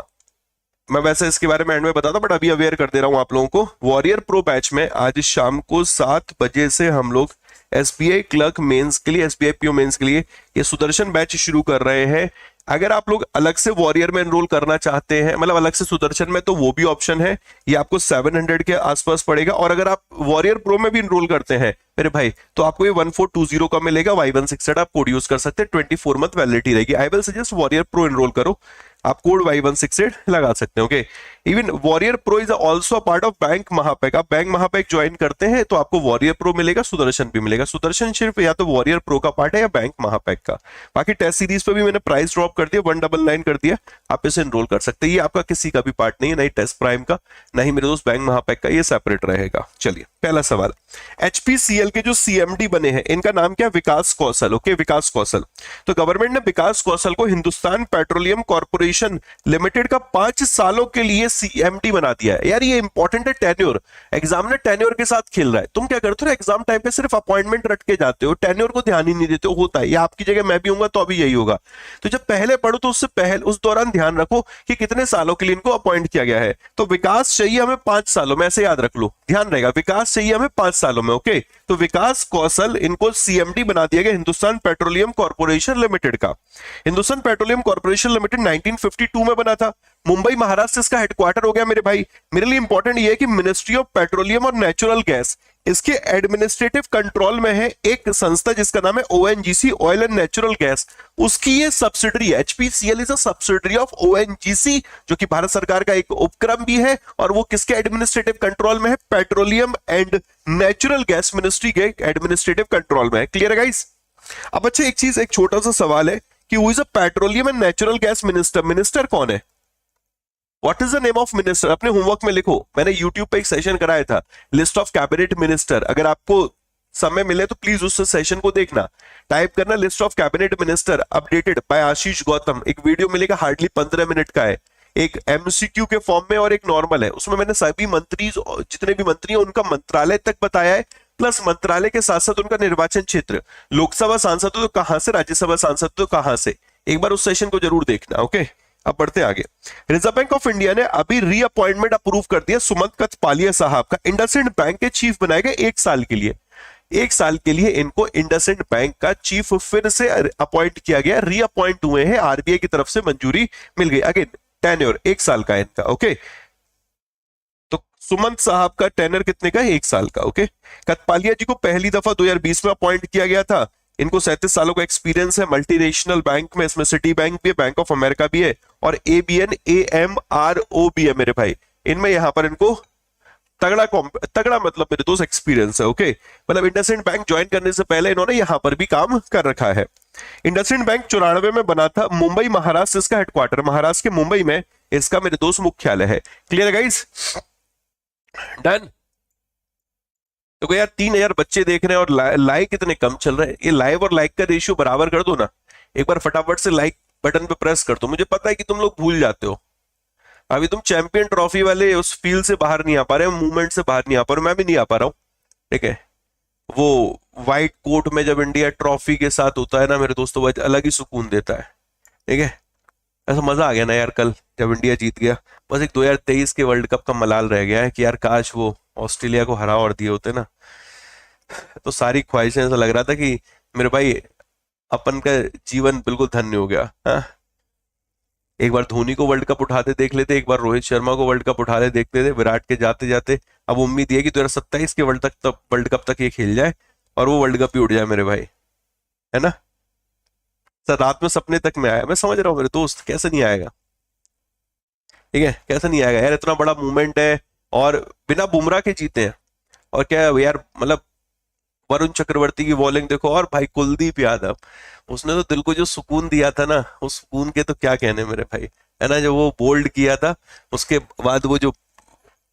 मैं वैसे इसके बारे में एंड में बताता बट अभी अवेयर कर दे रहा हूं आप लोगों को। वॉरियर प्रो बैच में आज शाम को 7 बजे से हम लोग एसबीआई क्लर्क मेंस के लिए, एसबीआई पीओ मेंस के लिए ये सुदर्शन बैच शुरू कर रहे हैं। अगर आप लोग अलग से वॉरियर में एनरोल करना चाहते हैं, मतलब अलग से सुदर्शन में, तो वो भी ऑप्शन है। ये आपको 700 के आसपास पड़ेगा। और अगर आप वॉरियर प्रो में भी एनरोल करते हैं मेरे भाई तो आपको ये 1420 का मिलेगा। Y168 आप कोड यूज कर सकते हैं, 24 मंथ वैलिडिटी रहेगी। I will suggest warrior pro enrol करो, आप कोड Y168 लगा सकते हैं, okay. Even warrior pro is also part of bank Mahapack. आप बैंक महापैक ज्वाइन करते हैं तो आपको वॉरियर प्रो मिलेगा, सुदर्शन भी मिलेगा। सुदर्शन सिर्फ या तो वॉरियर प्रो का पार्ट है या बैंक महापैक का। बाकी टेस्ट सीरीज पे भी मैंने प्राइस ड्रॉप कर दिया, 199 कर दिया। आप इसे एनरोल कर सकते हैं। ये आपका किसी का भी पार्ट नहीं है, नहीं टेस्ट प्राइम का, नहीं मेरे दोस्त बैंक महापैक का, ये सेपरेट रहेगा। चलिए पहला सवाल, एचपीसीएल के जो सीएमडी बने हैं इनका नाम क्या? विकास कौशल। ओके, विकास कौशल। तो गवर्नमेंट ने विकास कौशल को हिंदुस्तान पेट्रोलियम कॉर्पोरेशन लिमिटेड का 5 सालों के लिए सीएमडी बना दिया है। यार ये इंपॉर्टेंट है, टेन्योर। एग्जाम ने टेन्योर के साथ खेल रहा है। तुम क्या करते हो, एग्जाम टाइम पे सिर्फ अपॉइंटमेंट रट के जाते हो, टेन्योर को ध्यान ही नहीं देते हो। होता है, या आपकी जगह मैं भी हूंगा तो अभी यही होगा। तो जब पहले पढ़ो तो उससे पहले उस दौरान ध्यान रखो कि कितने सालों के लिए इनको अपॉइंट किया गया है। तो विकास चाहिए हमें 5 सालों में, ऐसे याद रख लो, ध्यान रहेगा, विकास चाहिए हमें 5 सालों में। ओके, तो विकास कौशल इनको सीएमडी बना दिया गया हिंदुस्तान पेट्रोलियम कॉर्पोरेशन लिमिटेड का। हिंदुस्तान पेट्रोलियम कॉर्पोरेशन लिमिटेड 1952 में बना था। मुंबई महाराष्ट्र इसका हेडक्वार्टर हो गया मेरे भाई। मेरे लिए इंपॉर्टेंट ये है कि मिनिस्ट्री ऑफ पेट्रोलियम और नेचुरल गैस इसके एडमिनिस्ट्रेटिव कंट्रोल में है एक संस्था जिसका नाम है ONGC, oil and natural gas. उसकी ये सब्सिडरी है। HPCL is a subsidiary of ONGC, जो कि भारत सरकार का एक उपक्रम भी है, और वो किसके एडमिनिस्ट्रेटिव कंट्रोल में है? Petroleum and natural gas ministry के एडमिनिस्ट्रेटिव कंट्रोल में है। क्लियर है गाइस? अब अच्छा एक चीज, एक छोटा सा सवाल है कि who is a petroleum and natural gas minister? Minister कौन है? What is the name of minister? अपने होमवर्क में लिखो। मैंने यूट्यूब पे एक सेशन कराया था, लिस्ट ऑफ कैबिनेट मिनिस्टर। अगर आपको समय मिले तो प्लीज उस सेशन को देखना। टाइप करना list of cabinet minister updated by Ashish Gautam. एक वीडियो मिलेगा, हार्डली 15 मिनट का है, एक एमसीक्यू के फॉर्म में और एक नॉर्मल है। उसमें मैंने सभी मंत्री, जितने भी मंत्री हैं उनका मंत्रालय तक बताया है, प्लस मंत्रालय के साथ साथ उनका निर्वाचन क्षेत्र, लोकसभा सांसद तो कहां से, राज्यसभा सांसद तो कहां से। एक बार उस सेशन को जरूर देखना। ओके, अब बढ़ते आगे। रिजर्व बैंक ऑफ इंडिया ने अभी रीअपॉइंटमेंट अप्रूव कर दिया सुमंत कथपालिया साहब का। इंडसइंड बैंक के चीफ बनाए गए 1 साल के लिए। 1 साल के लिए इनको इंडसइंड बैंक का चीफ फिर से अपॉइंट किया गया, रीअपॉइंट हुए हैं, आरबीआई की तरफ से मंजूरी मिल गई। अगेन टेन्योर 1 साल का इनका। ओके, तो सुमंत साहब का टेन्योर कितने का है? 1 साल का। ओके, कथपालिया जी को पहली दफा 2020 में अपॉइंट किया गया था। इनको 37 सालों का एक्सपीरियंस है मल्टीनेशनल बैंक में। इसमें सिटी बैंक भी है, बैंक ऑफ अमेरिका भी है, और एबीएन एएमआरओ भी है मेरे भाई। इनमें यहां पर इनको तगड़ा मतलब मेरे दोस्त एक्सपीरियंस है। ओके, मतलब इंडसइंड बैंक ज्वाइन करने से पहले इन्होंने यहां पर भी काम कर रखा है। इंडसइंड बैंक 94 में बना था। मुंबई महाराष्ट्र इसका हेडक्वार्टर, महाराष्ट्र के मुंबई में इसका मेरे दोस्त मुख्यालय है। क्लियर है गाइस? डन। तो यार 3000 बच्चे देख रहे हैं और लाइक इतने कम चल रहे हैं। ये लाइव और लाइक का रेशियो बराबर कर दो ना। एक बार फटाफट से लाइक बटन पे प्रेस कर दो। मुझे पता है कि तुम लोग भूल जाते हो। अभी तुम चैंपियन ट्रॉफी वाले उस फील्ड से बाहर नहीं आ पा रहे, मूवमेंट से बाहर नहीं आ पा रहे, मैं भी नहीं आ पा रहा हूँ। ठीक है, वो व्हाइट कोट में जब इंडिया ट्रॉफी के साथ होता है ना मेरे दोस्तों, वो अलग ही सुकून देता है। ठीक है, ऐसा मजा आ गया ना यार कल जब इंडिया जीत गया। बस एक 2023 के वर्ल्ड कप का मलाल रह गया है कि यार काश वो ऑस्ट्रेलिया को हरा और दिए होते ना, तो सारी ख्वाहिशें, ऐसा लग रहा था कि मेरे भाई अपन का जीवन बिल्कुल धन्य हो गया। हाँ, एक बार धोनी को वर्ल्ड कप उठाते देख लेते, एक बार रोहित शर्मा को वर्ल्ड कप उठाते देखते थे, विराट के जाते जाते। अब उम्मीद है कि 2027 के वर्ल्ड कप तक ये खेल जाए और वो वर्ल्ड कप ही उठ जाए मेरे भाई, है ना। सर रात में सपने तक में आया, मैं समझ रहा हूँ मेरे दोस्त, कैसे नहीं आएगा। ठीक है, कैसे नहीं आएगा यार, इतना बड़ा मूवमेंट है और बिना बुमराह के जीते हैं। और क्या यार, मतलब वरुण चक्रवर्ती की बॉलिंग देखो, और भाई कुलदीप यादव, उसने तो दिल को जो सुकून दिया था ना, उस सुकून के तो क्या कहने मेरे भाई, है ना। जो वो बोल्ड किया था, उसके बाद वो जो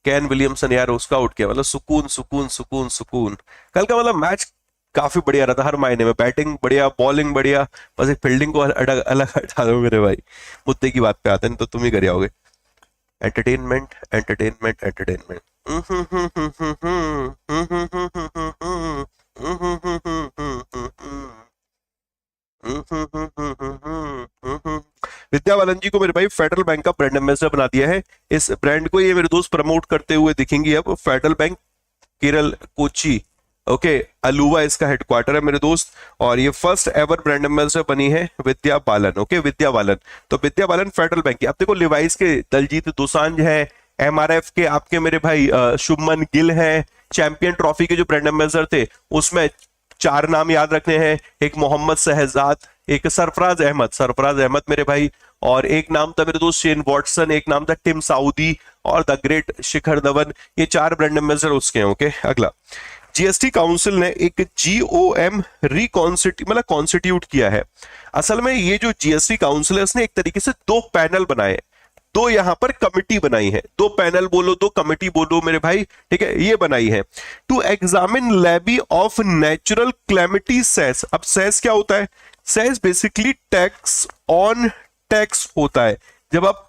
कैन विलियमसन यार उसका आउट किया, मतलब सुकून सुकून सुकून सुकून। कल का मतलब मैच काफी बढ़िया रहा था हर मायने में, बैटिंग बढ़िया, बॉलिंग बढ़िया, बस एक फील्डिंग को अलग हटा दो मेरे भाई। मुद्दे की बात पे आते हैं तो तुम ही कर आओगे। Entertainment entertainment entertainment. Vidya Balan ji को मेरे भाई फेडरल बैंक का ब्रांड एम्बेसडर बना दिया है। इस ब्रांड को ये मेरे दोस्त प्रमोट करते हुए दिखेंगे अब। Federal bank Kerala Kochi, okay, Aluva इसका हेडक्वार्टर है मेरे दोस्त, और ये फर्स्ट एवर ब्रांड एम्बेसडर बनी है विद्या बालन। ओके, विद्या बालन, तो विद्या बालन फेडरल बैंक की। अब देखो लिवाइस के दलजीत दोसांझ है, एमआरएफ के आपके मेरे भाई शुभमन गिल है, चैंपियन ट्रॉफी के जो ब्रांड एम्बेसडर थे उसमें 4 नाम याद रखने हैं, एक मोहम्मद शहजाद, एक सरफराज अहमद मेरे भाई, और एक नाम था मेरे दोस्त शेन वॉटसन, एक नाम था टिम साउदी, और द ग्रेट शिखर धवन। ये 4 ब्रांड एम्बेसडर उसके हैं। ओके, अगला जीएसटी काउंसिल ने एक जीओएम मतलब कॉन्स्टिट्यूट किया है। असल में ये जो जीएसटी काउंसिल है उसने एक तरीके से दो पैनल बनाए, दो यहां पर कमिटी बनाई है, दो पैनल बोलो दो कमिटी बोलो मेरे भाई, ठीक है, ये बनाई है to examine levy of natural calamity cess. अब सेस क्या होता है? Cess basically tax on tax होता है। जब आप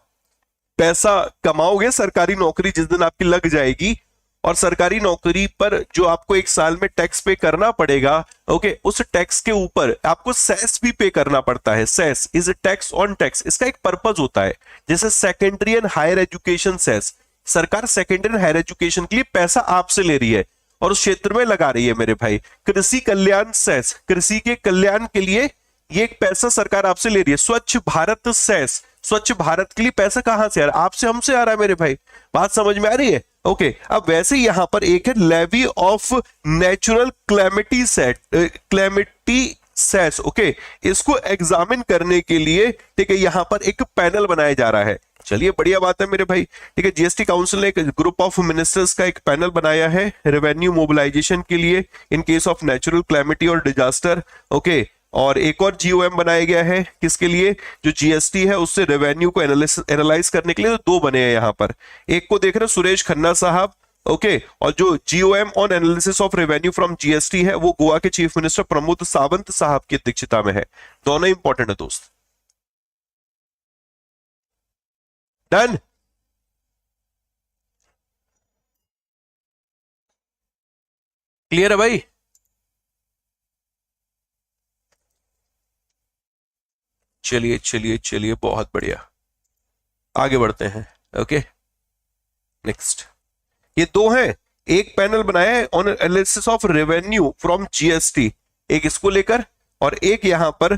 पैसा कमाओगे, सरकारी नौकरी जिस दिन आपकी लग जाएगी और सरकारी नौकरी पर जो आपको एक साल में टैक्स पे करना पड़ेगा, ओके, उस टैक्स के ऊपर आपको सेस भी पे करना पड़ता है। Cess is a tax on tax. इसका एक पर्पज होता है, जैसे secondary and higher education cess. सरकार सेकेंडरी एंड हायर एजुकेशन के लिए पैसा आपसे ले रही है और उस क्षेत्र में लगा रही है मेरे भाई। कृषि कल्याण सेस, कृषि के कल्याण के लिए ये एक पैसा सरकार आपसे ले रही है। स्वच्छ भारत सेस, स्वच्छ भारत के लिए पैसा कहां से आ रहा है? आपसे, हमसे आ रहा है मेरे भाई। बात समझ में आ रही है? ओके, अब वैसे यहां पर एक है levy of natural calamity cess, calamity cess, okay, इसको एग्जामिन करने के लिए, ठीक है, यहां पर एक पैनल बनाया जा रहा है। चलिए बढ़िया बात है मेरे भाई, ठीक है। जीएसटी काउंसिल ने एक ग्रुप ऑफ मिनिस्टर्स का एक पैनल बनाया है रेवेन्यू मोबिलाइजेशन के लिए in case of natural calamity और डिजास्टर, ओके। और एक और जीओएम बनाया गया है किसके लिए? जो जीएसटी है उससे रेवेन्यू को एनालाइज करने के लिए। तो दो बने हैं यहां पर, एक को देख रहे हो सुरेश खन्ना साहब, ओके, और जो GoM on analysis of revenue from GST है वो गोवा के चीफ मिनिस्टर प्रमोद सावंत साहब की अध्यक्षता में है। दोनों इंपॉर्टेंट है दोस्त। डन। क्लियर है भाई? चलिए चलिए चलिए, बहुत बढ़िया, आगे बढ़ते हैं। Okay, next. ये दो हैं, एक पैनल बनाया है on analysis of revenue from GST, एक इसको लेकर, और एक यहां पर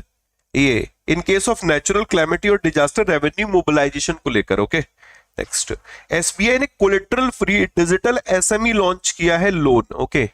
ये in case of natural calamity और डिजास्टर रेवेन्यू मोबिलाइजेशन को लेकर। Okay, next. एसबीआई ने collateral free digital SME launch किया है लोन। ओके,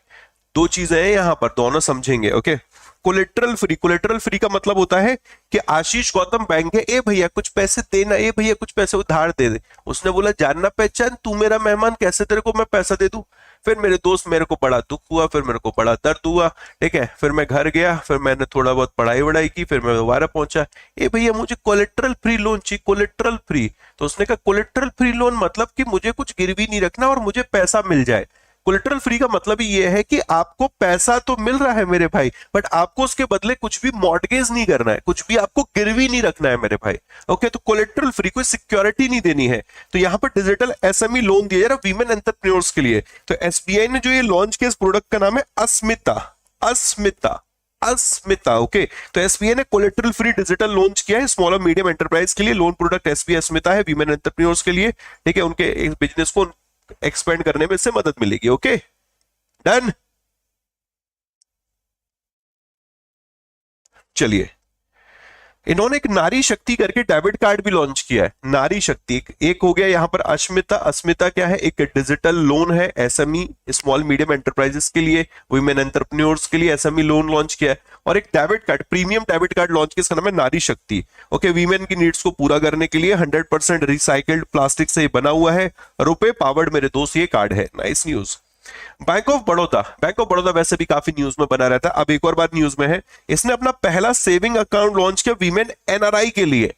दो चीजें हैं यहां पर, दोनों समझेंगे। Okay, collateral free, collateral free का मतलब होता है कि आशीष गौतम बैंक है, ए भैया कुछ पैसे देना, ए भैया कुछ पैसे उधार दे दे। उसने बोला जानना पहचान, तू मेरा मेहमान, कैसे तेरे को मैं पैसा दे दूं? फिर मेरे दोस्त, मेरे को बड़ा दुख हुआ, फिर मेरे को बड़ा दर्द हुआ, ठीक है, फिर मैं घर गया, फिर मैंने थोड़ा बहुत पढ़ाई वढ़ाई की, फिर मैं दोबारा पहुंचा, ए भैया मुझे कोलेट्रल फ्री लोन चाहिए, कोलेट्रल फ्री। तो उसने कहा कोलेट्रल फ्री लोन मतलब कि मुझे कुछ गिरवी नहीं रखना और मुझे पैसा मिल जाए। कोलेटरल फ्री का मतलब ही ये है कि आपको पैसा तो मिल रहा है मेरे भाई, बट आपको उसके बदले कुछ भी मॉर्टगेज नहीं करना है, कुछ भी आपको गिरवी नहीं रखना है मेरे भाई। ओके, तो कोलेटरल फ्री, कोई सिक्योरिटी नहीं देनी है। तो यहां पर डिजिटल एसएमई लोन दिया जा रहा है वीमेन एंटरप्रेन्योर्स के लिए। तो एसबीआई ने जो ये लॉन्च किया, इस प्रोडक्ट का नाम है अस्मिता, अस्मिता, अस्मिता। ओके, तो एसबीआई ने कोलेटरल फ्री डिजिटल लॉन्च किया है स्मॉल और मीडियम एंटरप्राइज के लिए। लोन प्रोडक्ट एसबीआई अस्मिता है, वीमेन एंटरप्रेन्योर्स के लिए, ठीक है, उनके बिजनेस को एक्सपेंड करने में इससे मदद मिलेगी। Okay, done. चलिए, इन्होंने एक नारी शक्ति करके डेबिट कार्ड भी लॉन्च किया है। नारी शक्ति एक हो गया, यहां पर अस्मिता। अस्मिता क्या है? एक डिजिटल लोन है एसएमई, स्मॉल मीडियम एंटरप्राइजेस के लिए, वुमेन एंटरप्रेन्योर्स के लिए एसएमई लोन लॉन्च किया है। और एक debit card, premium debit card launch किया, इसका नाम है नारी शक्ति। ओके, वीमेन की नीड्स को पूरा करने के लिए 100% रिसाइकल्ड प्लास्टिक से बना हुआ है, रुपए पावर्ड मेरे दोस्त ये कार्ड है। Nice news. Bank of Baroda, bank of Baroda वैसे भी काफी न्यूज में बना रहता है, अब एक और बार न्यूज में है। इसने अपना पहला सेविंग अकाउंट लॉन्च किया वीमेन एनआरआई के लिए।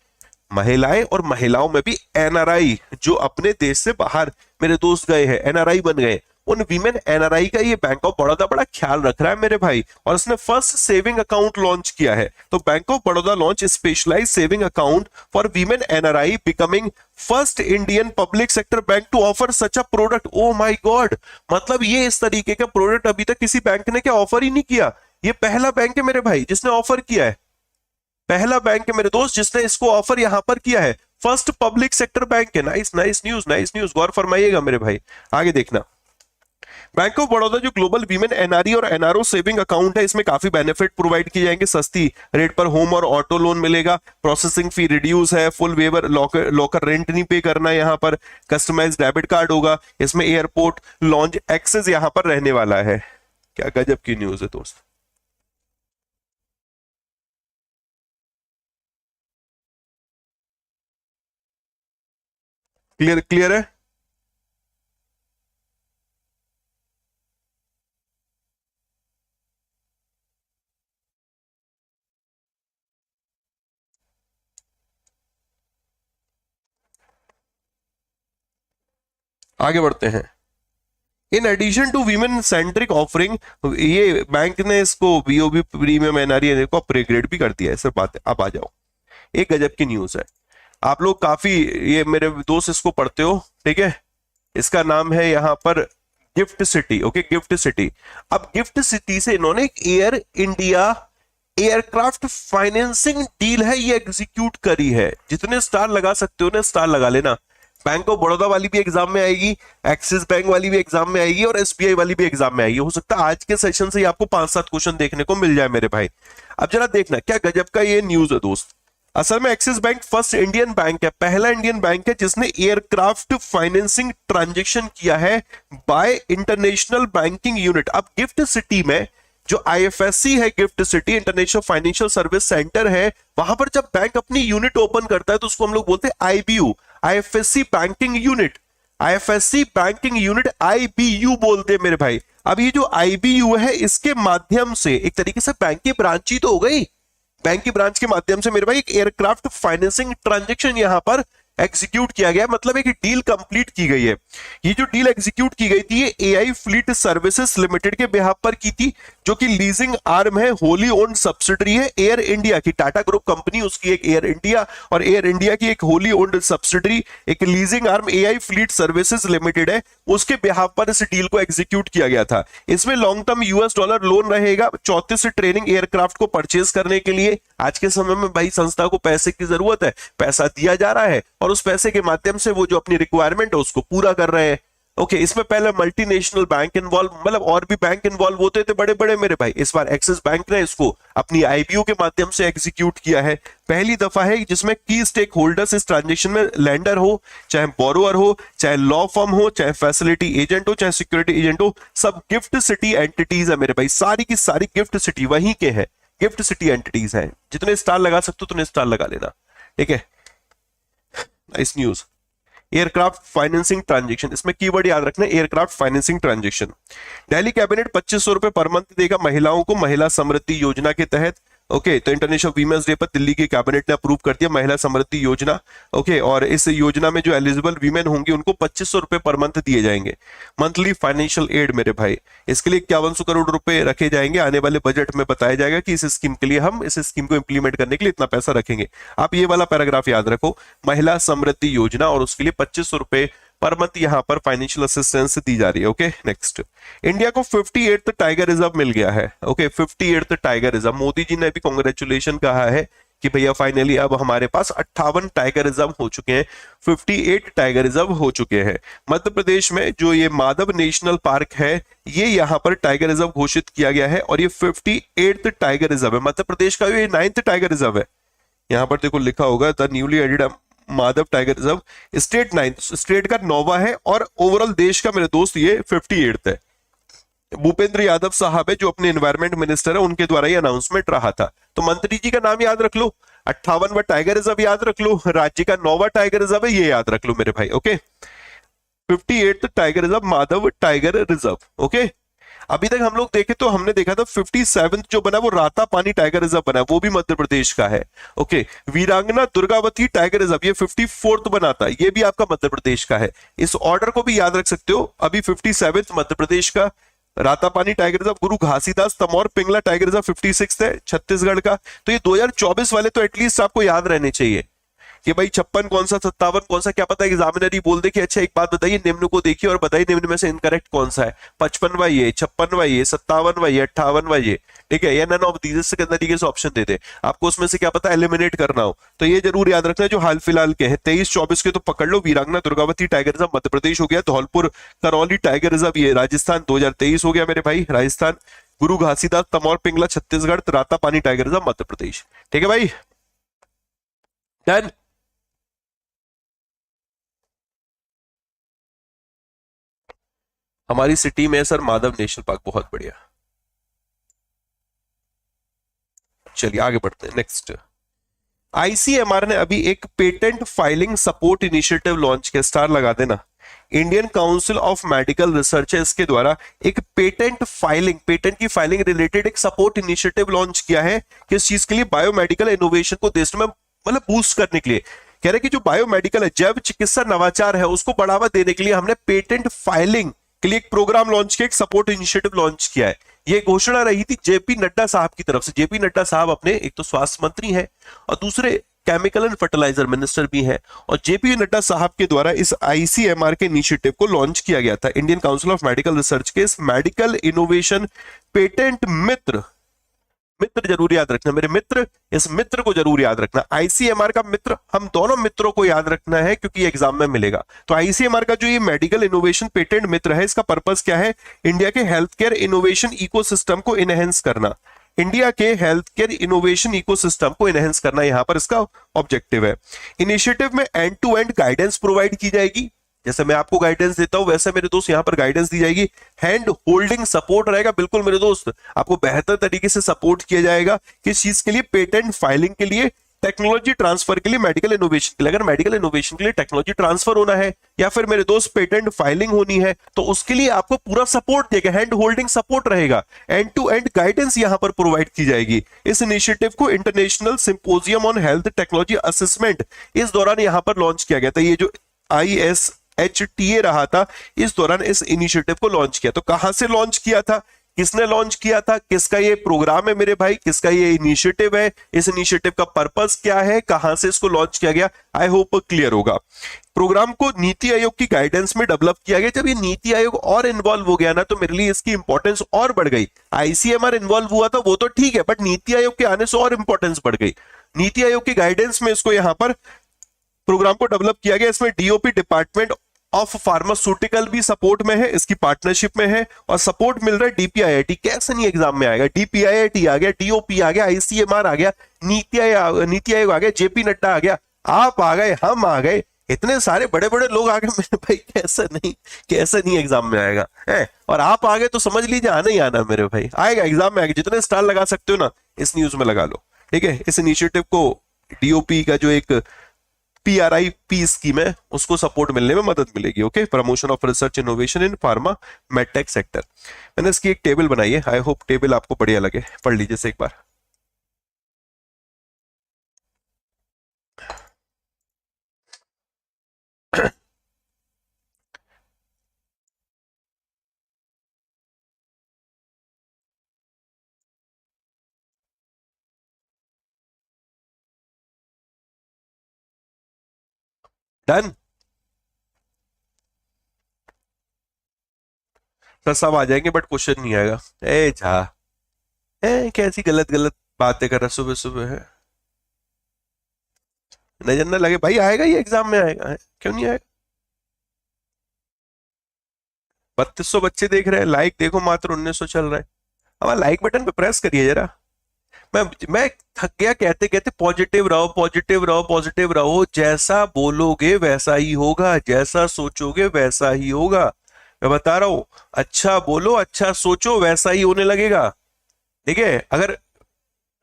महिलाएं, और महिलाओं में भी एनआरआई जो अपने देश से बाहर मेरे दोस्त गए हैं, एनआरआई बन गए, उन वीमेन एनआरआई का ये बैंक ऑफ बड़ौदा बड़ा ख्याल रख रहा है मेरे भाई। और इसने फर्स्ट सेविंग अकाउंट लॉन्च किया है। तो Bank of Baroda launch specialise saving account for women NRI, becoming first Indian public sector bank to offer such a product. Oh my god, मतलब ये इस तरीके का प्रोडक्ट अभी तक किसी बैंक ने क्या ऑफर ही नहीं किया। ये पहला बैंक है मेरे भाई जिसने ऑफर किया है, पहला बैंक है मेरे दोस्त जिसने इसको ऑफर यहां पर किया है। फर्स्ट पब्लिक सेक्टर बैंक है। Nice, nice news, nice news, गौर फरमाइएगा मेरे भाई, आगे देखना। बैंक ऑफ बड़ौदा जो ग्लोबल वीमेन एनआरई और एनआरओ सेविंग अकाउंट है, इसमें काफी बेनिफिट प्रोवाइड किए जाएंगे। सस्ती रेट पर होम और ऑटो लोन मिलेगा, प्रोसेसिंग फी रिड्यूस है, फुल वेवर लॉकर रेंट नहीं पे करना है, यहाँ पर कस्टमाइज डेबिट कार्ड होगा, इसमें एयरपोर्ट लॉन्च एक्सेस यहाँ पर रहने वाला है। क्या गजब की न्यूज है दोस्त। क्लियर, क्लियर है? आगे बढ़ते हैं। In addition to women centric offering, ये बैंक ने इसको बीओबी प्रीमियम एनआरई को अपग्रेड भी कर दिया है। सिर्फ बात है, अब आ जाओ, एक गजब की न्यूज है। आप लोग काफी, ये मेरे दोस्त इसको पढ़ते हो, ठीक है। इसका नाम है यहाँ पर gift city. Okay, gift city. अब गिफ्ट सिटी से इन्होंने एक Air India aircraft financing deal है ये एग्जीक्यूट करी है। जितने स्टार लगा सकते हो ना स्टार लगा लेना। बैंक ऑफ बड़ौदा वाली भी एग्जाम में आएगी, एक्सिस बैंक वाली भी एग्जाम में आएगी और एसबीआई वाली भी एग्जाम में आएगी। हो सकता है आज के सेशन से ही आपको 5-7 क्वेश्चन देखने को मिल जाए मेरे भाई। अब जरा देखना क्या गजब का ये न्यूज है दोस्त। असल में axis bank first Indian bank है, पहला इंडियन बैंक है जिसने एयरक्राफ्ट फाइनेंसिंग ट्रांजेक्शन किया है बाय इंटरनेशनल बैंकिंग यूनिट। अब गिफ्ट सिटी में जो आईएफएससी है, gift city international financial service centre है, वहां पर जब बैंक अपनी यूनिट ओपन करता है तो उसको हम लोग बोलते हैं IBU, IFSC banking unit. IFSC banking unit IBU बोलते हैं मेरे भाई। अब ये जो आईबीयू है इसके माध्यम से एक तरीके से बैंक की ब्रांच ही तो हो गई। बैंक की ब्रांच के माध्यम से मेरे भाई एक एयरक्राफ्ट फाइनेंसिंग ट्रांजैक्शन यहां पर एग्जीक्यूट किया गया, मतलब एक डील कंप्लीट की गई है। ये जो डील एग्जीक्यूट की गई थी ये एआई फ्लीट सर्विसेज लिमिटेड के बिहाफ पर की थी, जो कि लीजिंग आर्म है, होली ओन्ड सब्सिडरी है एयर इंडिया की। टाटा ग्रुप कंपनी, उसकी एक एयर इंडिया और एयर इंडिया की एक होली ओन्ड सब्सिडरी, एक leasing arm AI fleet services limited है, उसके बिहाफ पर इस डील को एग्जीक्यूट किया गया था। इसमें long term US dollar loan रहेगा 34 ट्रेनिंग एयरक्राफ्ट को परचेज करने के लिए। आज के समय में भाई संस्था को पैसे की जरूरत है, पैसा दिया जा रहा है और उस पैसे के माध्यम से वो जो अपनी रिक्वायरमेंट है उसको पूरा कर रहे हैं। ओके, इसमें पहले मल्टीनेशनल बैंक इन्वॉल्व, मतलब और भी बैंक इन्वॉल्व होते थे बड़े बड़े मेरे भाई। इस बार एक्सिस बैंक ने इसको अपनी आईबीओ के माध्यम से एग्जीक्यूट किया है। पहली दफा है जिसमें की स्टेक होल्डर्स इस ट्रांजेक्शन में लेंडर हो, चाहे बोरोअर हो, चाहे लॉ फर्म हो, चाहे फैसिलिटी एजेंट हो, चाहे सिक्योरिटी एजेंट हो, सब गिफ्ट सिटी एंटिटीज है मेरे भाई। सारी की सारी गिफ्ट सिटी वहीं के हैं, गिफ्ट सिटी एंटिटीज हैं। जितने स्टार लगा सकते हो उतने स्टार लगा लेना, ठीक है। Nice news. Aircraft financing transaction, इसमें कीवर्ड याद रखना, aircraft financing transaction. Delhi cabinet 2500 रुपए पर मंथ देगा महिलाओं को महिला समृद्धि योजना के तहत। ओके, तो इंटरनेशनल वीमेंस डे पर दिल्ली की कैबिनेट ने अप्रूव कर दिया महिला समृद्धि योजना। ओके, और इस योजना में जो एलिजिबल वीमेन होंगी उनको 2500 रुपए पर मंथ दिए जाएंगे, मंथली फाइनेंशियल एड मेरे भाई। इसके लिए 5100 करोड़ रुपए रखे जाएंगे। आने वाले बजट में बताया जाएगा कि इस स्कीम के लिए हम इस स्कीम को इंप्लीमेंट करने के लिए इतना पैसा रखेंगे। आप ये वाला पैराग्राफ याद रखो, महिला समृद्धि योजना, और उसके लिए 2500 रुपए पर मंथ यहां पर फाइनेंशियल असिस्टेंस दी जा रही है। Okay, next. इंडिया को 58th टाइगर रिजर्व मिल गया है। Okay, 58th tiger reserve. Modi ji ने भी कांग्रेचुलेशन कहा है कि भैया फाइनली अब हमारे पास 58 टाइगर रिजर्व हो चुके हैं, 58 टाइगर रिजर्व हो चुके हैं। मध्य प्रदेश में जो ये माधव नेशनल पार्क है ये यहाँ पर टाइगर रिजर्व घोषित किया गया है और ये 58th टाइगर रिजर्व है। मध्य प्रदेश का ये 9th टाइगर रिजर्व है। यहाँ पर देखो लिखा होगा the newly added Madhav tiger reserve, state 9th, state का 9वां है और ओवरऑल देश का मेरे दोस्त ये 58th है। भूपेंद्र यादव साहब है जो अपने एनवायरमेंट मिनिस्टर है, उनके द्वारा ये अनाउंसमेंट रहा था। तो मंत्री जी का नाम याद रख लो, 58वां टाइगर रिजर्व याद रख लो, राज्य का 9वां टाइगर रिजर्व है ये याद रख लो मेरे भाई। Okay, 58th tiger reserve Madhav tiger reserve. Okay, अभी तक हम लोग देखे तो हमने देखा था 57th जो बना वो राता पानी टाइगर रिजर्व बना, वो भी मध्य प्रदेश का है। ओके, वीरांगना दुर्गावती टाइगर रिजर्व ये 54th बना था, ये भी आपका मध्य प्रदेश का है। इस ऑर्डर को भी याद रख सकते हो। अभी 57th मध्य प्रदेश का, रातापानी टाइगर रिजर्व, गुरु घासीदास तमोर पिंगला टाइगर रिजर्व 56 है छत्तीसगढ़ का। तो ये 2024 वाले तो एटलीस्ट आपको याद रहने चाहिए कि भाई 56 कौन सा, 57 कौन सा, क्या पता एग्जामिनर ही बोल दे कि अच्छा एक बात बताइए निम्न को देखिए और बताइए निम्न में से इनकरेक्ट कौन सा है। 55वां ये, 56वां ये, 57वां ये, 58वां ये, ठीक है, या नन ऑफ दीज से तरीके से ऑप्शन दे दे, आपको उसमें से क्या पता एलिमिनेट करना हो तो ये जरूर याद रखना जो हाल फिलहाल के हैं। 23-24 के तो पकड़ लो, वीरांगना दुर्गावती टाइगर रिजर्व मध्य प्रदेश हो गया, धौलपुर करौली टाइगर रिजर्व ये राजस्थान 2023 हो गया मेरे भाई, राजस्थान। गुरु घासीदास तमोर पिंगला छत्तीसगढ़, राता पानी टाइगर रिजर्व मध्य प्रदेश। ठीक है भाई, डन। हमारी सिटी में सर माधव नेशनल पार्क, बहुत बढ़िया। चलिए आगे बढ़ते हैं, नेक्स्ट। आईसीएमआर ने अभी एक patent filing support initiative launch किया, स्टार लगा देना। Indian council of medical research है, इसके द्वारा एक पेटेंट फाइलिंग, पेटेंट की फाइलिंग रिलेटेड एक सपोर्ट इनिशिएटिव लॉन्च किया है। किस चीज के लिए? बायोमेडिकल इनोवेशन को देश में मतलब बूस्ट करने के लिए। कह रहे कि जो बायोमेडिकल है, जैव चिकित्सा नवाचार है, उसको बढ़ावा देने के लिए हमने पेटेंट फाइलिंग के लिए एक प्रोग्राम लॉन्च किया, एक सपोर्ट इनिशिएटिव लॉन्च किया है। ये घोषणा रही थी जेपी नड्डा साहब की तरफ से। जेपी नड्डा साहब अपने एक तो स्वास्थ्य मंत्री हैं और दूसरे केमिकल एंड फर्टिलाइजर मिनिस्टर भी हैं, और जेपी नड्डा साहब के द्वारा इस आईसीएमआर के इनिशिएटिव को लॉन्च किया गया था, Indian council of medical research के इस मेडिकल इनोवेशन पेटेंट मित्र। मित्र जरूर याद रखना मेरे मित्र, इस मित्र को जरूर याद रखना। आईसीएमआर का मित्र, हम दोनों मित्रों को याद रखना है क्योंकि एग्जाम में मिलेगा। तो आईसीएमआर का जो ये मेडिकल इनोवेशन पेटेंट मित्र है, इसका पर्पस क्या है? इंडिया के हेल्थ केयर इनोवेशन इकोसिस्टम को इनहेंस करना। इंडिया के हेल्थ केयर इनोवेशन इकोसिस्टम को इनहेंस करना यहां पर इसका ऑब्जेक्टिव है। इनिशिएटिव में end to end guidance provide की जाएगी, जैसे मैं आपको गाइडेंस देता हूं वैसे मेरे दोस्त यहां पर गाइडेंस दी जाएगी। हैंड होल्डिंग सपोर्ट रहेगा, बिल्कुल मेरे दोस्त, आपको बेहतर तरीके से सपोर्ट किया जाएगा। किस चीज के लिए? पेटेंट फाइलिंग के लिए, टेक्नोलॉजी ट्रांसफर के लिए, मेडिकल इनोवेशन के लिए। अगर मेडिकल इनोवेशन के लिए टेक्नोलॉजी ट्रांसफर होना है या फिर मेरे दोस्त पेटेंट फाइलिंग होनी है, तो उसके लिए आपको पूरा सपोर्ट देगा, हैंड होल्डिंग सपोर्ट रहेगा, एंड टू एंड गाइडेंस यहां पर प्रोवाइड की जाएगी। इस इनिशिएटिव को international symposium on health technology assessment इस दौरान यहां पर लॉन्च किया गया था। ये जो ISHTA रहा था, इस दौरान इस इनिशिएटिव को लॉन्च किया। तो कहां से लॉन्च किया था, किसने लॉन्च किया था, किसका ये प्रोग्राम है मेरे भाई, किसका ये इनिशिएटिव है, इस इनिशिएटिव का पर्पस क्या है, कहां से इसको लॉन्च किया गया? आई होप क्लियर होगा। प्रोग्राम को नीति आयोग की गाइडेंस में डेवलप किया गया। जब ये नीति आयोग और इन्वॉल्व हो गया ना, तो मेरे लिए इसकी इंपॉर्टेंस और बढ़ गई। आईसीएमआर इन्वॉल्व हुआ था वो तो ठीक है, बट नीति आयोग के आने से और इंपॉर्टेंस बढ़ गई। नीति आयोग की गाइडेंस में इसको यहां पर प्रोग्राम को डेवलप किया गया। इसमें डीओपी डिपार्टमेंट ऑफ फार्मास्यूटिकल भी सपोर्ट में है, इसकी पार्टनरशिप में है, और सपोर्ट मिल रहा है डीपीआईआईटी। कैसे नहीं एग्जाम में आएगा? डीपीआईआईटी आ गया, डीओपी आ गया, आईसीएमआर आ गया, नीति आयोग आ गया, जेपी नड्डा आ गया, आप आ गए, हम आ गए, इतने सारे बड़े बड़े लोग आ गए मेरे भाई, कैसे नहीं एग्जाम में आएगा है? और आप आ गए तो समझ लीजिए आना ही आना मेरे भाई, आएगा एग्जाम में आएगा। जितने स्टार लगा सकते हो ना, इस न्यूज में लगा लो, ठीक है। इस इनिशिएटिव को डीओपी का जो एक PRIP स्कीम है, उसको सपोर्ट मिलने में मदद मिलेगी। Okay, promotion of research innovation in pharma medtech sector. मैंने इसकी एक टेबल बनाई है, आई होप टेबल आपको बढ़िया लगे, पढ़ लीजिए से एक बार। डन सर, सब आ जाएंगे बट क्वेश्चन नहीं आएगा। ए झा, कैसी गलत गलत बातें कर रहा सुबह सुबह है। नजर न लगे भाई, आएगा ये एग्जाम में आएगा है? क्यों नहीं आएगा? 3200 बच्चे देख रहे हैं, लाइक देखो मात्र 1900 चल रहा है। हमारा लाइक बटन पे प्रेस करिए जरा। मैं थक गया कहते कहते, पॉजिटिव रहो, पॉजिटिव रहो, पॉजिटिव रहो। जैसा बोलोगे वैसा ही होगा, जैसा सोचोगे वैसा ही होगा। मैं बता रहा हूं, अच्छा बोलो, अच्छा सोचो, वैसा ही होने लगेगा। ठीक है? अगर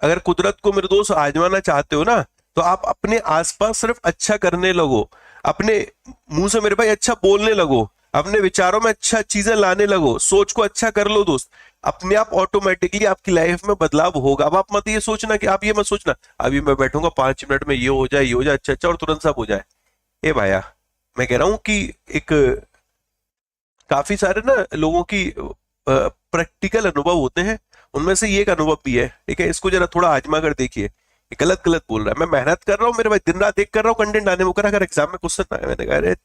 अगर कुदरत को मेरे दोस्त आजमाना चाहते हो ना, तो आप अपने आसपास सिर्फ अच्छा करने लगो, अपने मुंह से मेरे भाई अच्छा बोलने लगो, अपने विचारों में अच्छा चीजें लाने लगो, सोच को अच्छा कर लो दोस्त, अपने आप ऑटोमेटिकली आपकी लाइफ में बदलाव होगा। अब आप मत ये सोचना कि आप ये मत सोचना अभी मैं बैठूंगा 5 मिनट में ये हो जाए, ये हो जाए, अच्छा अच्छा, और तुरंत सब हो जाए। ए भाया, मैं कह रहा हूं कि एक काफी सारे ना लोगों की प्रैक्टिकल अनुभव होते हैं, उनमें से ये एक अनुभव भी है। ठीक है, इसको जरा थोड़ा आजमा कर देखिए। गलत गलत बोल रहा है, मैं मेहनत कर रहा हूँ मेरे भाई, दिन रात एक कर रहा हूँ कंटेंट आने में, अगर एग्जाम में क्वेश्चन आए, मैंने कहा अरे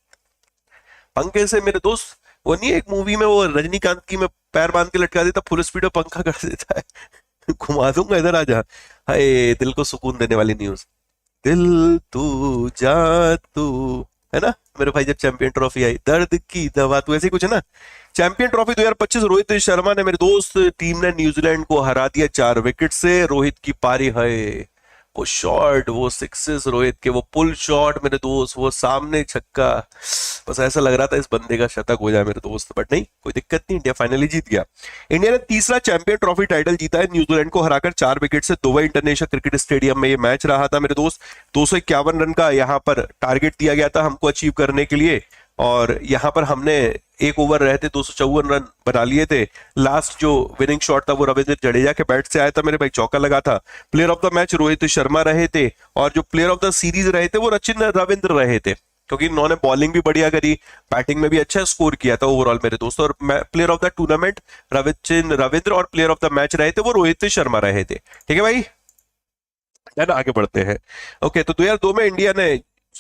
पंखे से मेरे दोस्त, वो नहीं एक मूवी में वो रजनीकांत की में पैर बांध के लटका देता, फुल स्पीड में पंखा कर देता है घुमा दूंगा इधर आजा। हाय, दिल को सुकून देने वाली न्यूज। दिल तू जा तू, है ना मेरे भाई, जब चैंपियन ट्रॉफी आई, दर्द की दवा तू, ऐसे कुछ है ना। चैंपियन ट्रॉफी 2025, रोहित शर्मा ने मेरे दोस्त, टीम ने न्यूजीलैंड को हरा दिया 4 विकेट से। रोहित की पारी है, वो शॉट, वो सिक्सेस रोहित के, वो पुल शॉट मेरे दोस्त, वो सामने छक्का, बस ऐसा लग रहा था इस बंदे का शतक हो जाए मेरे दोस्त, बट नहीं, कोई दिक्कत नहीं, इंडिया फाइनली जीत गया। इंडिया ने तीसरा चैंपियन ट्रॉफी टाइटल जीता है, न्यूजीलैंड को हराकर 4 विकेट से। दुबई इंटरनेशनल क्रिकेट स्टेडियम में ये मैच रहा था मेरे दोस्त। 251 रन का यहाँ पर टारगेट दिया गया था हमको अचीव करने के लिए, और यहाँ पर हमने एक ओवर रहे थे 254 रन बना लिए थे। लास्ट जो विनिंग शॉट था वो रविंद्र जडेजा के बैट से आया था मेरे भाई, चौका लगा था। Player of the match Rohit Sharma रहे थे और जो प्लेयर ऑफ द सीरीज रहे थे वो सचिन रविंद्र रहे थे, क्योंकि इन्होंने बॉलिंग भी बढ़िया करी, बैटिंग में भी अच्छा स्कोर किया था ओवरऑल मेरे दोस्तों। और player of the tournament Ravindra और प्लेयर ऑफ द मैच रहे थे वो रोहित शर्मा रहे थे। ठीक है भाई, देन आगे बढ़ते हैं। ओके, तो 2002 में इंडिया ने,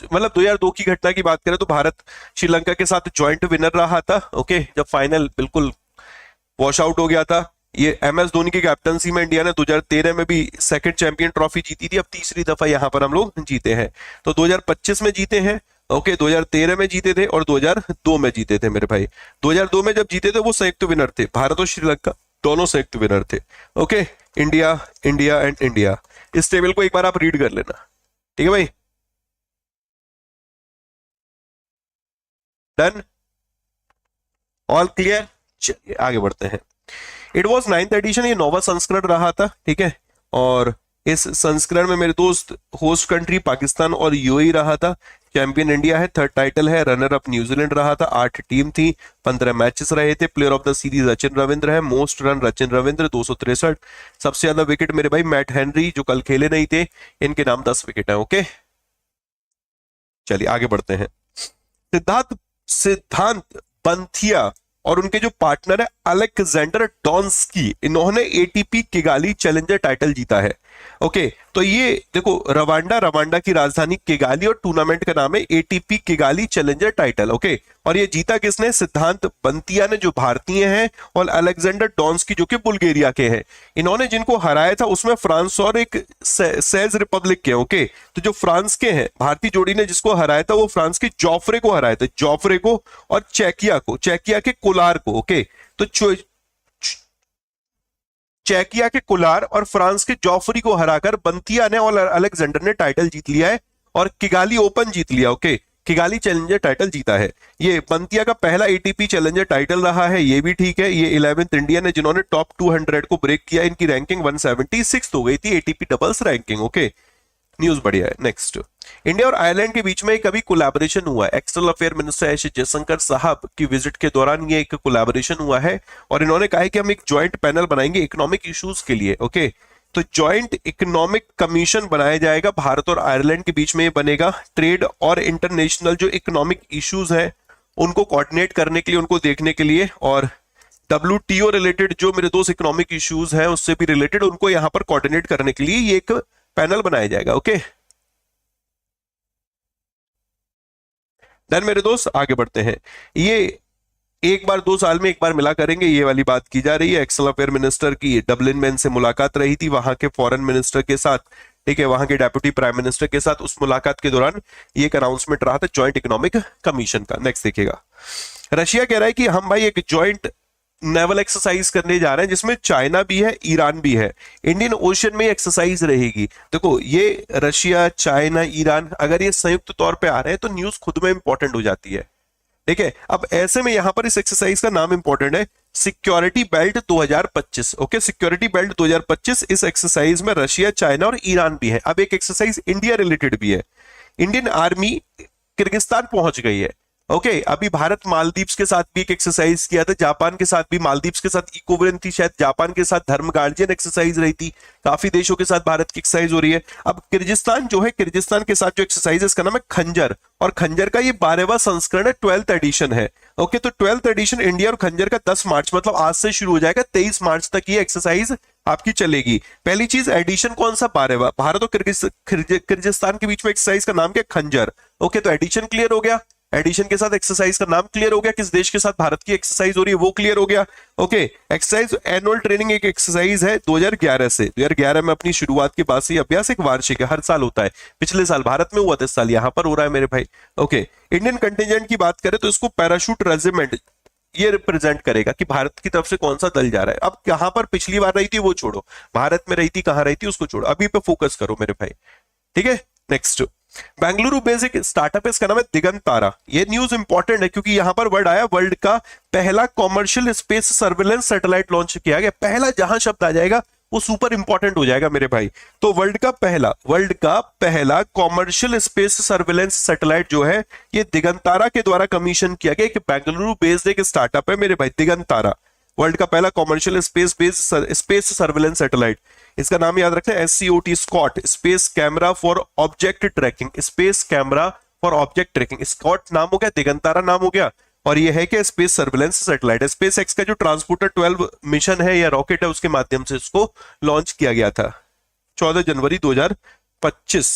मतलब 2002 की घटना की बात करें तो भारत श्रीलंका के साथ ज्वाइंट विनर रहा था। ओके, जब फाइनल बिल्कुल वॉश आउट हो गया था। ये MS धोनी की कैप्टनसी में इंडिया ने 2013 में भी सेकंड चैंपियन ट्रॉफी जीती थी, अब तीसरी दफा यहां पर हम लोग जीते हैं। तो 2025 में जीते हैं। ओके, 2013 में जीते थे और 2002 में जीते थे मेरे भाई। 2002 में जब जीते थे वो संयुक्त विनर थे, भारत और श्रीलंका दोनों संयुक्त विनर थे। Okay, India India and India, इस टेबल को एक बार आप रीड कर लेना। ठीक है भाई, डन, ऑल क्लियर। चलिए आगे बढ़ते हैं। इट वॉज 9th एडिशन, ये 9वां संस्करण रहा था। ठीक है, और इस संस्करण में मेरे दोस्त होस्ट कंट्री पाकिस्तान और यूएई रहा था। चैंपियन इंडिया है, थर्ड टाइटल है। रनर अप न्यूजीलैंड रहा था। 8 टीम थी, 15 मैचेस रहे थे। Player of the series Sachin Ravindra है। Most run Sachin Ravindra 263। सबसे ज्यादा विकेट मेरे भाई मैट हेनरी, जो कल खेले नहीं थे, इनके नाम 10 विकेट है। ओके, चलिए आगे बढ़ते हैं। सिद्धांत सिद्धांत पंथिया और उनके जो पार्टनर है अलेक्जेंडर डॉन्स्की, इन्होंने एटीपी किगाली चैलेंजर टाइटल जीता है। ओके, तो ये देखो, रवांडा की राजधानी किगाली और टूर्नामेंट का नाम है ATP Kigali challenger title. Okay, और ये जीता किसने? सिद्धांत पंतिया ने, जो भारतीय हैं, और अलेक्जेंडर डॉन्स्की जो कि बुल्गारिया के हैं। इन्होंने जिनको हराया था उसमें फ्रांस और एक सेज रिपब्लिक के। ओके, तो जो फ्रांस के हैं, भारतीय जोड़ी ने जिसको हराया था वो फ्रांस के जॉफ्रे को हराया था, जॉफ्रे को, और चेकिया के कोलार को। ओके, तो चेकिया के कुलार और फ्रांस के जॉफरी को हराकर बंतिया ने और अलेक्जेंडर ने टाइटल जीत लिया है और किगाली ओपन जीत लिया। ओके, किगाली चैलेंजर टाइटल जीता है। ये बंतिया का पहला एटीपी चैलेंजर टाइटल रहा है, ये भी ठीक है। ये 11th इंडियन है जिन्होंने टॉप 200 को ब्रेक किया। इनकी रैंकिंग 176 हो गई थी, ATP doubles ranking. Okay, news बढ़िया है। नेक्स्ट, इंडिया और आयरलैंड के बीच में कभी कोलैबोरेशन हुआ है। External affair minister S Jaishankar साहब की विजिट के दौरान ये एक कोलैबोरेशन हुआ है और इन्होंने कहा है कि हम एक ज्वाइंट पैनल बनाएंगे इकोनॉमिक इश्यूज के लिए। ओके, तो ज्वाइंट इकोनॉमिक कमीशन बनाया जाएगा, भारत और आयरलैंड के बीच में ये बनेगा। ट्रेड और इंटरनेशनल जो इकोनॉमिक इश्यूज हैं उनको कोऑर्डिनेट करने के लिए, उनको देखने के लिए, और WTO रिलेटेड जो मेरे दोस्त इकोनॉमिक इश्यूज हैं उससे भी रिलेटेड उनको यहां पर कोऑर्डिनेट करने के लिए ये एक पैनल बनाया जाएगा। ओके, देन मेरे दोस्त आगे बढ़ते हैं। ये एक बार 2 साल में एक बार मिला करेंगे, ये वाली बात की जा रही है। एक्सटर्नल अफेयर मिनिस्टर की डबलिन में इनसे मुलाकात रही थी, वहां के फॉरेन मिनिस्टर के साथ। ठीक है, वहां के डेप्यूटी प्राइम मिनिस्टर के साथ। उस मुलाकात के दौरान ये एक अनाउंसमेंट रहा था ज्वाइंट इकोनॉमिक कमीशन का। नेक्स्ट देखिएगा, रशिया कह रहा है कि हम भाई एक ज्वाइंट नेवल एक्सरसाइज करने जा रहे हैं जिसमें चाइना भी है, ईरान भी है। इंडियन ओशन में एक्सरसाइज रहेगी। देखो, ये रशिया, चाइना, ईरान अगर ये संयुक्त तौर पे आ रहे हैं तो न्यूज खुद में इंपॉर्टेंट हो जाती है। ठीक है, अब ऐसे में यहां पर इस एक्सरसाइज का नाम इंपॉर्टेंट है, security belt 2025। Okay, security belt 2025। इस एक्सरसाइज में रशिया, चाइना और ईरान भी है। अब एक एक्सरसाइज इंडिया रिलेटेड भी है। इंडियन आर्मी किर्गिस्तान पहुंच गई है। ओके, अभी भारत मालदीव्स के साथ भी एक एक्सरसाइज किया था, जापान के साथ भी, मालदीव्स के साथ इकोवेलेंट थी शायद, जापान के साथ धर्म गार्जियन एक्सरसाइज रही थी। काफी देशों के साथ भारत की एक्सरसाइज हो रही है। अब किर्गिस्तान जो है, किर्गिस्तान के साथ जो एक्सरसाइज है इसका नाम है खंजर, और खंजर का ये 12वां संस्करण है, 12th एडिशन है। ओके, तो 12th एडिशन इंडिया और खंजर का 10 मार्च, मतलब आज से शुरू हो जाएगा, 23 मार्च तक ये एक्सरसाइज आपकी चलेगी। पहली चीज, एडिशन कौन सा? 12वां। भारत और किर्गिस्तान के बीच में एक्सरसाइज का नाम क्या? खंजर। ओके, तो एडिशन क्लियर हो गया, एडिशन के साथ एक्सरसाइज का नाम क्लियर हो गया, किस देश के साथ भारत की एक्सरसाइज हो रही है वो क्लियर हो गया। ओके, एक्सरसाइज एनुअल ट्रेनिंग एक एक्सरसाइज है 2011 से। 2011 में अपनी शुरुआत के बाद से अभ्यास एक वार्षिक है, हर साल होता है। पिछले साल भारत में हुआ था, इस साल यहां पर हो रहा है मेरे भाई। ओके, इंडियन कंटिजेंट की बात करें तो इसको पैराशूट रेजिमेंट ये रिप्रेजेंट करेगा कि भारत की तरफ से कौन सा दल जा रहा है। अब कहां पर पिछली बार रही थी वो छोड़ो, भारत में रही थी, कहां रही थी उसको छोड़ो, अभी पे फोकस करो मेरे भाई। ठीक है, नेक्स्ट, बेंगलुरु बेसिक स्टार्टअप है, इसका नाम है दिगंत तारा। ये न्यूज इंपॉर्टेंट है क्योंकि यहां पर वर्ड आया, वर्ल्ड का पहला commercial space surveillance satellite launch किया गया। पहला जहां शब्द आ जाएगा वो सुपर इंपॉर्टेंट हो जाएगा मेरे भाई। तो वर्ल्ड का पहला कॉमर्शियल स्पेस सर्वेलेंस सैटेलाइट जो है ये दिगंतारा के द्वारा कमीशन किया गया, एक बेंगलुरु बेस्ड एक स्टार्टअप है मेरे भाई, दिगंतारा। वर्ल्ड का पहला कॉमर्शियल स्पेस सर्वेलेंस सैटेलाइट, इसका नाम याद रखना है SCOT, SCOT, space camera for object tracking, space camera for object tracking. SCOT नाम हो गया, दिगंतारा नाम हो गया, और ये है कि स्पेस सर्वेलेंस सैटेलाइट है। स्पेस एक्स का जो ट्रांसपोर्टर 12 मिशन है या रॉकेट है, उसके माध्यम से इसको लॉन्च किया गया था 14 जनवरी 2025।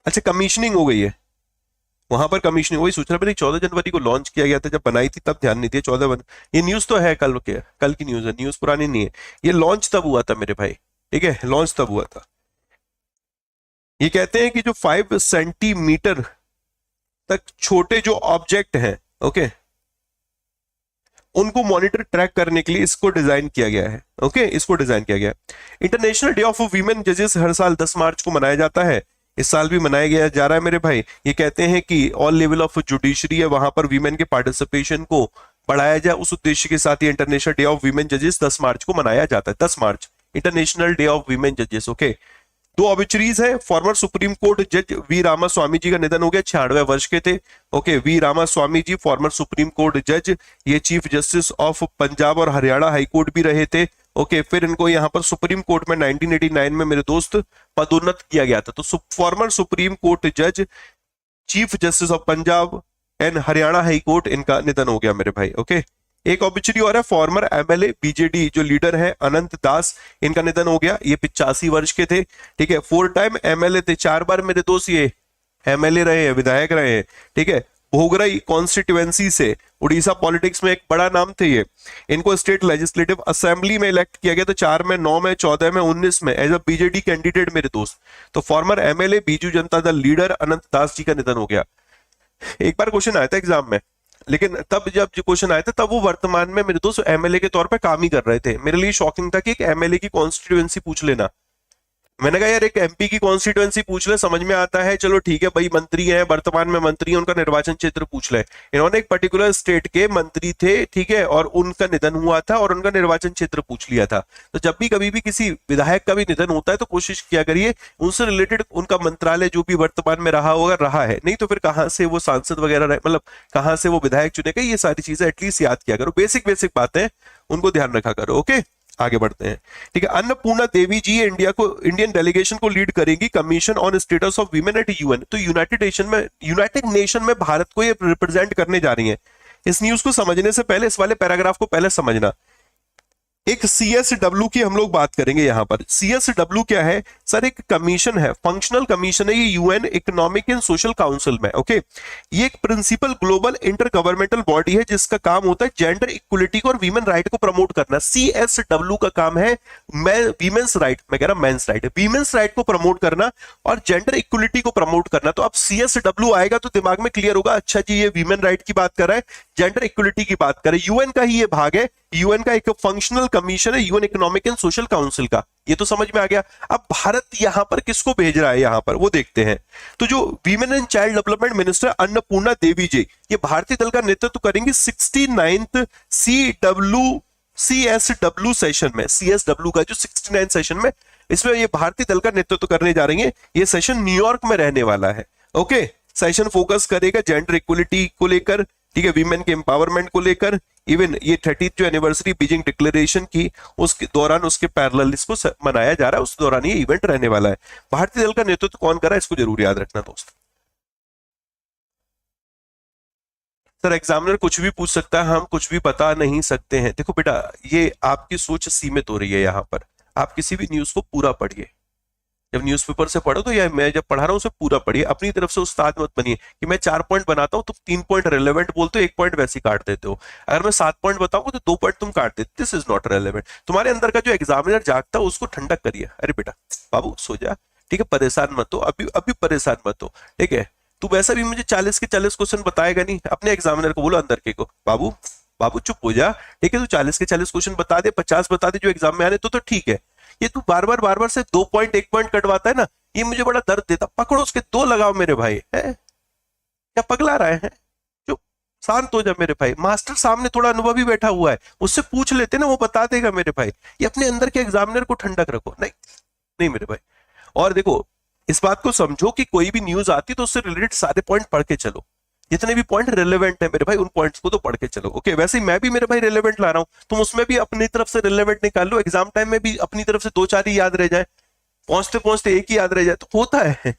अच्छा, कमीशनिंग हो गई है वहां पर, कमीशनिंग वही सोच रहा मैंने, 14 जनवरी को लॉन्च किया गया था, जब बनाई थी तब ध्यान नहीं दिया। 14 ये न्यूज तो है कल के, कल की न्यूज है, न्यूज पुरानी नहीं है। ये लॉन्च तब हुआ था मेरे भाई, ठीक है, लॉन्च तब हुआ था। ये कहते हैं कि जो 5 सेंटीमीटर तक छोटे जो ऑब्जेक्ट हैं, ओके, उनको मॉनिटर ट्रैक करने के लिए इसको डिजाइन किया गया है। ओके, इसको डिजाइन किया गया है। इंटरनेशनल डे ऑफ वीमेन जजेस हर साल 10 मार्च को मनाया जाता है, इस साल भी मनाया गया जा रहा है मेरे भाई। ये कहते हैं कि ऑल लेवल ऑफ जुडिशरी है, वहां पर वीमेन के पार्टिसिपेशन को बढ़ाया जाए, उस उद्देश्य के साथ ये इंटरनेशनल डे ऑफ वीमेन जजेस 10 मार्च को मनाया जाता है। 10 March international day of women जजेस। ओके, दो ऑबिचरीज है। फॉर्मर सुप्रीम कोर्ट जज वी रामास्वामी जी का निधन हो गया, 96 वर्ष के थे। Okay, V Ramaswamy ji former supreme court जज, ये चीफ जस्टिस ऑफ पंजाब और हरियाणा हाई कोर्ट भी रहे थे। ओके, फिर इनको यहाँ पर सुप्रीम कोर्ट में 1989 में मेरे दोस्त पदोन्नत किया गया था। तो फॉर्मर सुप्रीम कोर्ट जज, chief justice of Punjab and Haryana high court, इनका निधन हो गया मेरे भाई। ओके, एक ऑबिचुरी और है, फॉर्मर MLA बीजेडी जो लीडर है अनंत दास, इनका निधन हो गया, ये 85 वर्ष के थे। ठीक है, 4 टाइम MLA थे, 4 बार मेरे दोस्त ये MLA रहे हैं, विधायक रहे हैं। ठीक है, भोगरई कॉन्स्टिट्यूएंसी से, उड़ीसा पॉलिटिक्स में एक बड़ा नाम थे ये। इनको स्टेट लेजिस्लेटिव असेंबली में इलेक्ट किया गया था 4 में, 9 में, 14 में, 19 में एज अ बीजेडी कैंडिडेट मेरे दोस्त। तो farmer MLA Biju Janata Dal leader अनंत दास जी का निधन हो गया। एक बार क्वेश्चन आया था एग्जाम में, लेकिन तब जब जो क्वेश्चन आया था तब वो वर्तमान में मेरे दोस्त MLA के तौर पे काम ही कर रहे थे। मेरे लिए शॉकिंग था कि एक MLA की कॉन्स्टिट्यूएंसी पूछ लेना। मैंने कहा यार एक MP की कॉन्स्टिट्यूएंसी पूछ ले, समझ में आता है, चलो ठीक है भाई, मंत्री हैं, वर्तमान में मंत्री हैं, उनका निर्वाचन क्षेत्र पूछ ले। इन्होंने एक पर्टिकुलर स्टेट के मंत्री थे, ठीक है, और उनका निधन हुआ था और उनका निर्वाचन क्षेत्र पूछ लिया था। तो जब भी कभी भी किसी विधायक का भी निधन होता है तो कोशिश किया करिए उनसे रिलेटेड उनका मंत्रालय जो भी वर्तमान में रहा होगा, रहा है, नहीं तो फिर कहाँ से वो सांसद वगैरह मतलब कहाँ से वो विधायक चुने गए, ये सारी चीजें एटलीस्ट याद किया करो। बेसिक बेसिक बातें उनको ध्यान रखा करो। ओके, आगे बढ़ते हैं। ठीक है, अन्नपूर्णा देवी जी इंडियन डेलीगेशन को लीड करेंगी commission on status of women at UN। तो यूनाइटेड नेशन में भारत को ये रिप्रेजेंट करने जा रही हैं। इस न्यूज को समझने से पहले इस वाले पैराग्राफ को पहले समझना। एक CSW की हम लोग बात करेंगे यहां पर। CSW क्या है सर? एक कमीशन है, फंक्शनल कमीशन है ये UN economic and social council में। ओके, ये एक principal global inter governmental body है जिसका काम होता है जेंडर इक्वलिटी को और वीमेन राइट को प्रमोट करना। CSW का काम है वीमेंस राइट, मैं कह रहा मेंस राइट, वीमेंस राइट को प्रमोट करना और जेंडर इक्वलिटी को प्रमोट करना। तो अब CSW आएगा तो दिमाग में क्लियर होगा, अच्छा जी ये वीमेन राइट की बात कर रहा है, जेंडर इक्वलिटी की बात कर रहा है, UN का ही ये भाग है, UN का एक फंक्शनल कमीशन है UN economic and social council का। ये तो समझ में आ गया। अब भारत यहां पर किसको भेज रहा है यहां पर वो देखते हैं। तो जो women and child development minister Annapurna Devi ji, ये भारतीय दल का नेतृत्व करेंगे 69th CSW सेशन में। CSW का जो 69 सेशन में, इसमें ये भारतीय दल का नेतृत्व करने जा रही है। ये सेशन न्यूयॉर्क में रहने वाला है। ओके, सेशन फोकस करेगा जेंडर इक्वलिटी को लेकर, ठीक है, वीमेन के एम्पावरमेंट को लेकर। इवन ये 30th जो एनिवर्सरी बीजिंग डिक्लेरेशन की उसके दौरान उसके पैरेलल इसको मनाया जा रहा है, उस दौरान ये इवेंट रहने वाला है। भारतीय दल का नेतृत्व कौन कर रहा है इसको जरूर याद रखना दोस्त। सर एग्जामिनर कुछ भी पूछ सकता है, हम कुछ भी बता नहीं सकते हैं। देखो बेटा, ये आपकी सोच सीमित हो रही है यहाँ पर। आप किसी भी न्यूज को पूरा पढ़िए, जब न्यूज़पेपर से पढ़ो तो या मैं जब पढ़ा रहा हूं उसे पूरा पढ़िए। अपनी तरफ से उस्ताद मत बनिए कि मैं 4 पॉइंट बनाता हूं तो 3 पॉइंट रेलेवेंट बोलते हो, 1 पॉइंट वैसे काट देते हो। अगर मैं 7 पॉइंट बताऊंगा तो 2 पॉइंट तुम काट देते, दिस इज नॉट रेलेवेंट। तुम्हारे अंदर का जो एग्जामिनर जागता है उसको ठंडक करिए। अरे बेटा बाबू सो जा, ठीक है, परेशान मत हो, अभी परेशान मत हो, ठीक है। तू वैसा भी मुझे 40 के 40 क्वेश्चन बताएगा नहीं। अपने एग्जामिनर को बोलो अंदर के को, बाबू बाबू चुप हो जा, ठीक है, तू 40 के 40 क्वेश्चन बता दे, 50 बता दे जो एग्जाम में आने तो ठीक है। ये तू बार बार से 2 पॉइंट 1 पॉइंट कटवाता है ना, ये मुझे बड़ा दर्द देता। पकड़ो उसके 2 लगाओ मेरे भाई, है क्या पगला रहे हैं? चुप, शांत हो जा मेरे भाई, मास्टर सामने थोड़ा अनुभवी बैठा हुआ है, उससे पूछ लेते ना, वो बता देगा मेरे भाई। ये अपने अंदर के एग्जामिनर को ठंडक रखो। नहीं नहीं मेरे भाई। और देखो इस बात को समझो कि कोई भी न्यूज आती तो उससे रिलेटेड सारे पॉइंट पढ़ के चलो, जितने भी पॉइंट रिलेवेंट है मेरे भाई उन पॉइंट्स को तो पढ़ के चलो। ओके, वैसे ही मैं भी मेरे भाई रिलेवेंट ला रहा हूं, तुम उसमें भी अपनी तरफ से रिलेवेंट निकाल लो, एग्जाम टाइम में भी अपनी तरफ से 2-4 ही याद रह जाए, पहुंचते पहुंचते एक ही याद रह जाए तो होता है।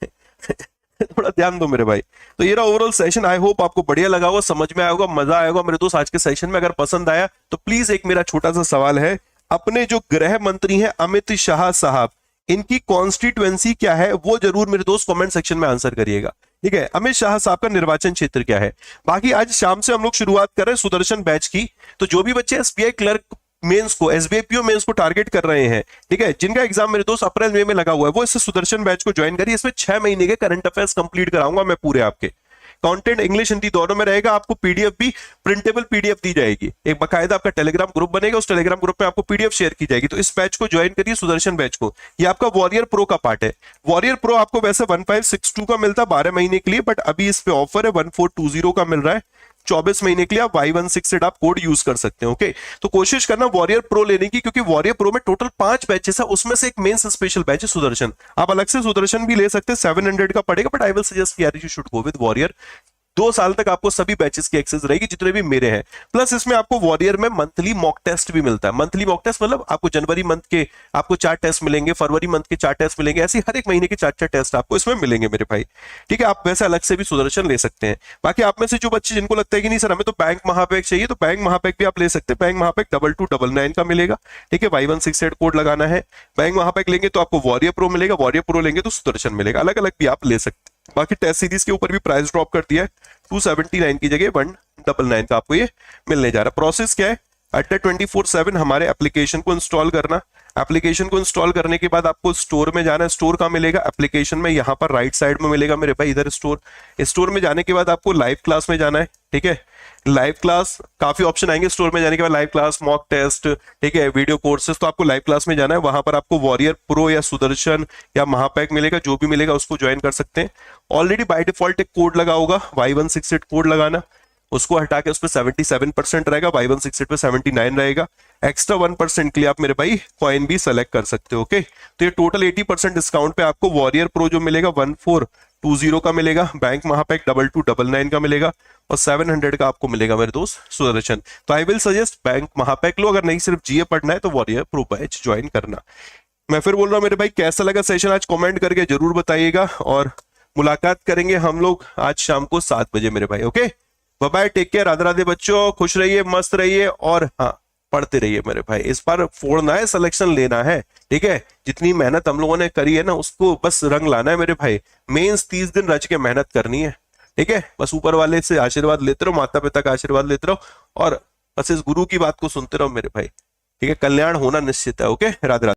थोड़ा ध्यान दो मेरे भाई। तो ये रहा ओवरऑल सेशन, आई होप आपको बढ़िया लगा होगा, समझ में आया होगा, मजा आया होगा मेरे दोस्त आज के सेशन में। अगर पसंद आया तो प्लीज एक मेरा छोटा सा सवाल है, अपने जो गृह मंत्री हैं अमित शाह साहब, इनकी कॉन्स्टिट्युएंसी क्या है वो जरूर मेरे दोस्त कमेंट सेक्शन में आंसर करिएगा। ठीक है, अमित शाह साहब का निर्वाचन क्षेत्र क्या है। बाकी आज शाम से हम लोग शुरुआत कर रहे हैं सुदर्शन बैच की, तो जो भी बच्चे एसबीआई क्लर्क मेंस को, एसबीआई पीओ मेंस को टारगेट कर रहे हैं, ठीक है, जिनका एग्जाम मेरे दोस्त अप्रैल मई में लगा हुआ है, वो इससे सुदर्शन बैच को ज्वाइन करिए। इसमें 6 महीने के करंट अफेयर्स कंप्लीट कराऊंगा मैं पूरे, आपके कंटेंट इंग्लिश हिंदी दोनों में रहेगा। आपको पीडीएफ भी, प्रिंटेबल पीडीएफ दी जाएगी, एक बकायदा आपका टेलीग्राम ग्रुप बनेगा, उस टेलीग्राम ग्रुप में आपको पीडीएफ शेयर की जाएगी। तो इस बैच को ज्वाइन करिए, सुदर्शन बैच को। ये आपका वॉरियर प्रो का पार्ट है। वॉरियर प्रो आपको वैसे 1562 का मिलता है 12 महीने के लिए, बट अभी इस पे ऑफर है 1420 का मिल रहा है 24 महीने के लिए। आप Y16 आप कोड यूज कर सकते हैं। ओके, तो कोशिश करना वॉरियर प्रो लेने की, क्योंकि वॉरियर प्रो में टोटल 5 बैचेस है, उसमें से एक मेंस स्पेशल बैच है सुदर्शन। आप अलग से सुदर्शन भी ले सकते हैं, 700 का पड़ेगा, बट आई विल सजेस्ट यार you should go with warrior. 2 साल तक आपको सभी बैचेस की एक्सेस रहेगी जितने भी मेरे हैं। प्लस इसमें आपको वॉरियर में मंथली मॉक टेस्ट भी मिलता है। मंथली मॉक टेस्ट मतलब आपको जनवरी मंथ के आपको 4 टेस्ट मिलेंगे, फरवरी मंथ के 4 टेस्ट मिलेंगे, ऐसे हर एक महीने के 4-4 टेस्ट आपको इसमें मिलेंगे मेरे भाई। ठीक है, आप वैसे अलग से भी सुदर्शन ले सकते हैं। बाकी आप में से जो बच्चे जिनको लगता है कि नहीं सर हमें तो बैंक महापैक चाहिए, तो बैंक महापैक भी आप ले सकते हैं। बैंक महापैक 2299 का मिलेगा। ठीक है, Y168 कोड लगाना है। बैंक महापैक लेंगे तो आपको वॉरियर प्रो मिलेगा, वॉरियर प्रो लेंगे तो सुदर्शन मिलेगा, अलग अलग भी आप ले सकते हैं। बाकी टेस्ट सीरीज के ऊपर भी प्राइस ड्रॉप कर दिया है, 279 की जगह 199 का आपको ये मिलने जा रहा है। प्रोसेस क्या है, अड्डा 24/7 हमारे एप्लीकेशन को इंस्टॉल करना। एप्लीकेशन को इंस्टॉल करने के बाद आपको स्टोर में जाना है। स्टोर कहाँ मिलेगा, एप्लीकेशन में यहाँ पर राइट साइड में मिलेगा मेरे भाई, इधर स्टोर। स्टोर में जाने के बाद आपको लाइव क्लास में जाना है। ठीक है, लाइव क्लास काफी ऑप्शन आएंगे स्टोर में जाने के बाद, लाइव क्लास, मॉक टेस्ट, ठीक है, वीडियो कोर्सेज, तो आपको लाइव क्लास में जाना है। वहां पर आपको वॉरियर प्रो या सुदर्शन या महापैक मिलेगा, जो भी मिलेगा उसको ज्वाइन कर सकते हैं। ऑलरेडी बाय डिफॉल्ट एक कोड लगा होगा, Y168 कोड लगाना, उसको हटा के उस पर 77% रहेगा, Y168 पे 79 रहेगा। एक्स्ट्रा 1% के लिए आप मेरे भाई कॉइन भी सेलेक्ट कर सकते हो। ओके, तो ये टोटल 80% डिस्काउंट पे आपको वॉरियर प्रो जो मिलेगा 1420 का मिलेगा, बैंक महापैक 2299 का मिलेगा, और 700 का आपको मिलेगा मेरे दोस्त सुदर्शन। तो आई विल सजेस्ट बैंक महापैक लो, अगर नहीं सिर्फ जीए पढ़ना है तो वॉरियर प्रो बैच ज्वाइन करना। मैं फिर बोल रहा हूँ मेरे भाई, कैसा लगा सेशन आज कमेंट करके जरूर बताइएगा, और मुलाकात करेंगे हम लोग आज शाम को 7 बजे मेरे भाई। Okay, bye bye, take care, Radhe Radhe बच्चों, खुश रहिए, मस्त रहिए, और हाँ पढ़ते रहिए मेरे भाई। इस बार फोड़ना है, सिलेक्शन लेना है। ठीक है, जितनी मेहनत हम लोगों ने करी है ना उसको बस रंग लाना है मेरे भाई। मेंस 30 दिन रच के मेहनत करनी है। ठीक है, बस ऊपर वाले से आशीर्वाद लेते रहो, माता पिता का आशीर्वाद लेते रहो, और बस इस गुरु की बात को सुनते रहो मेरे भाई। ठीक है, कल्याण होना निश्चित है। ओके, राधे राधे।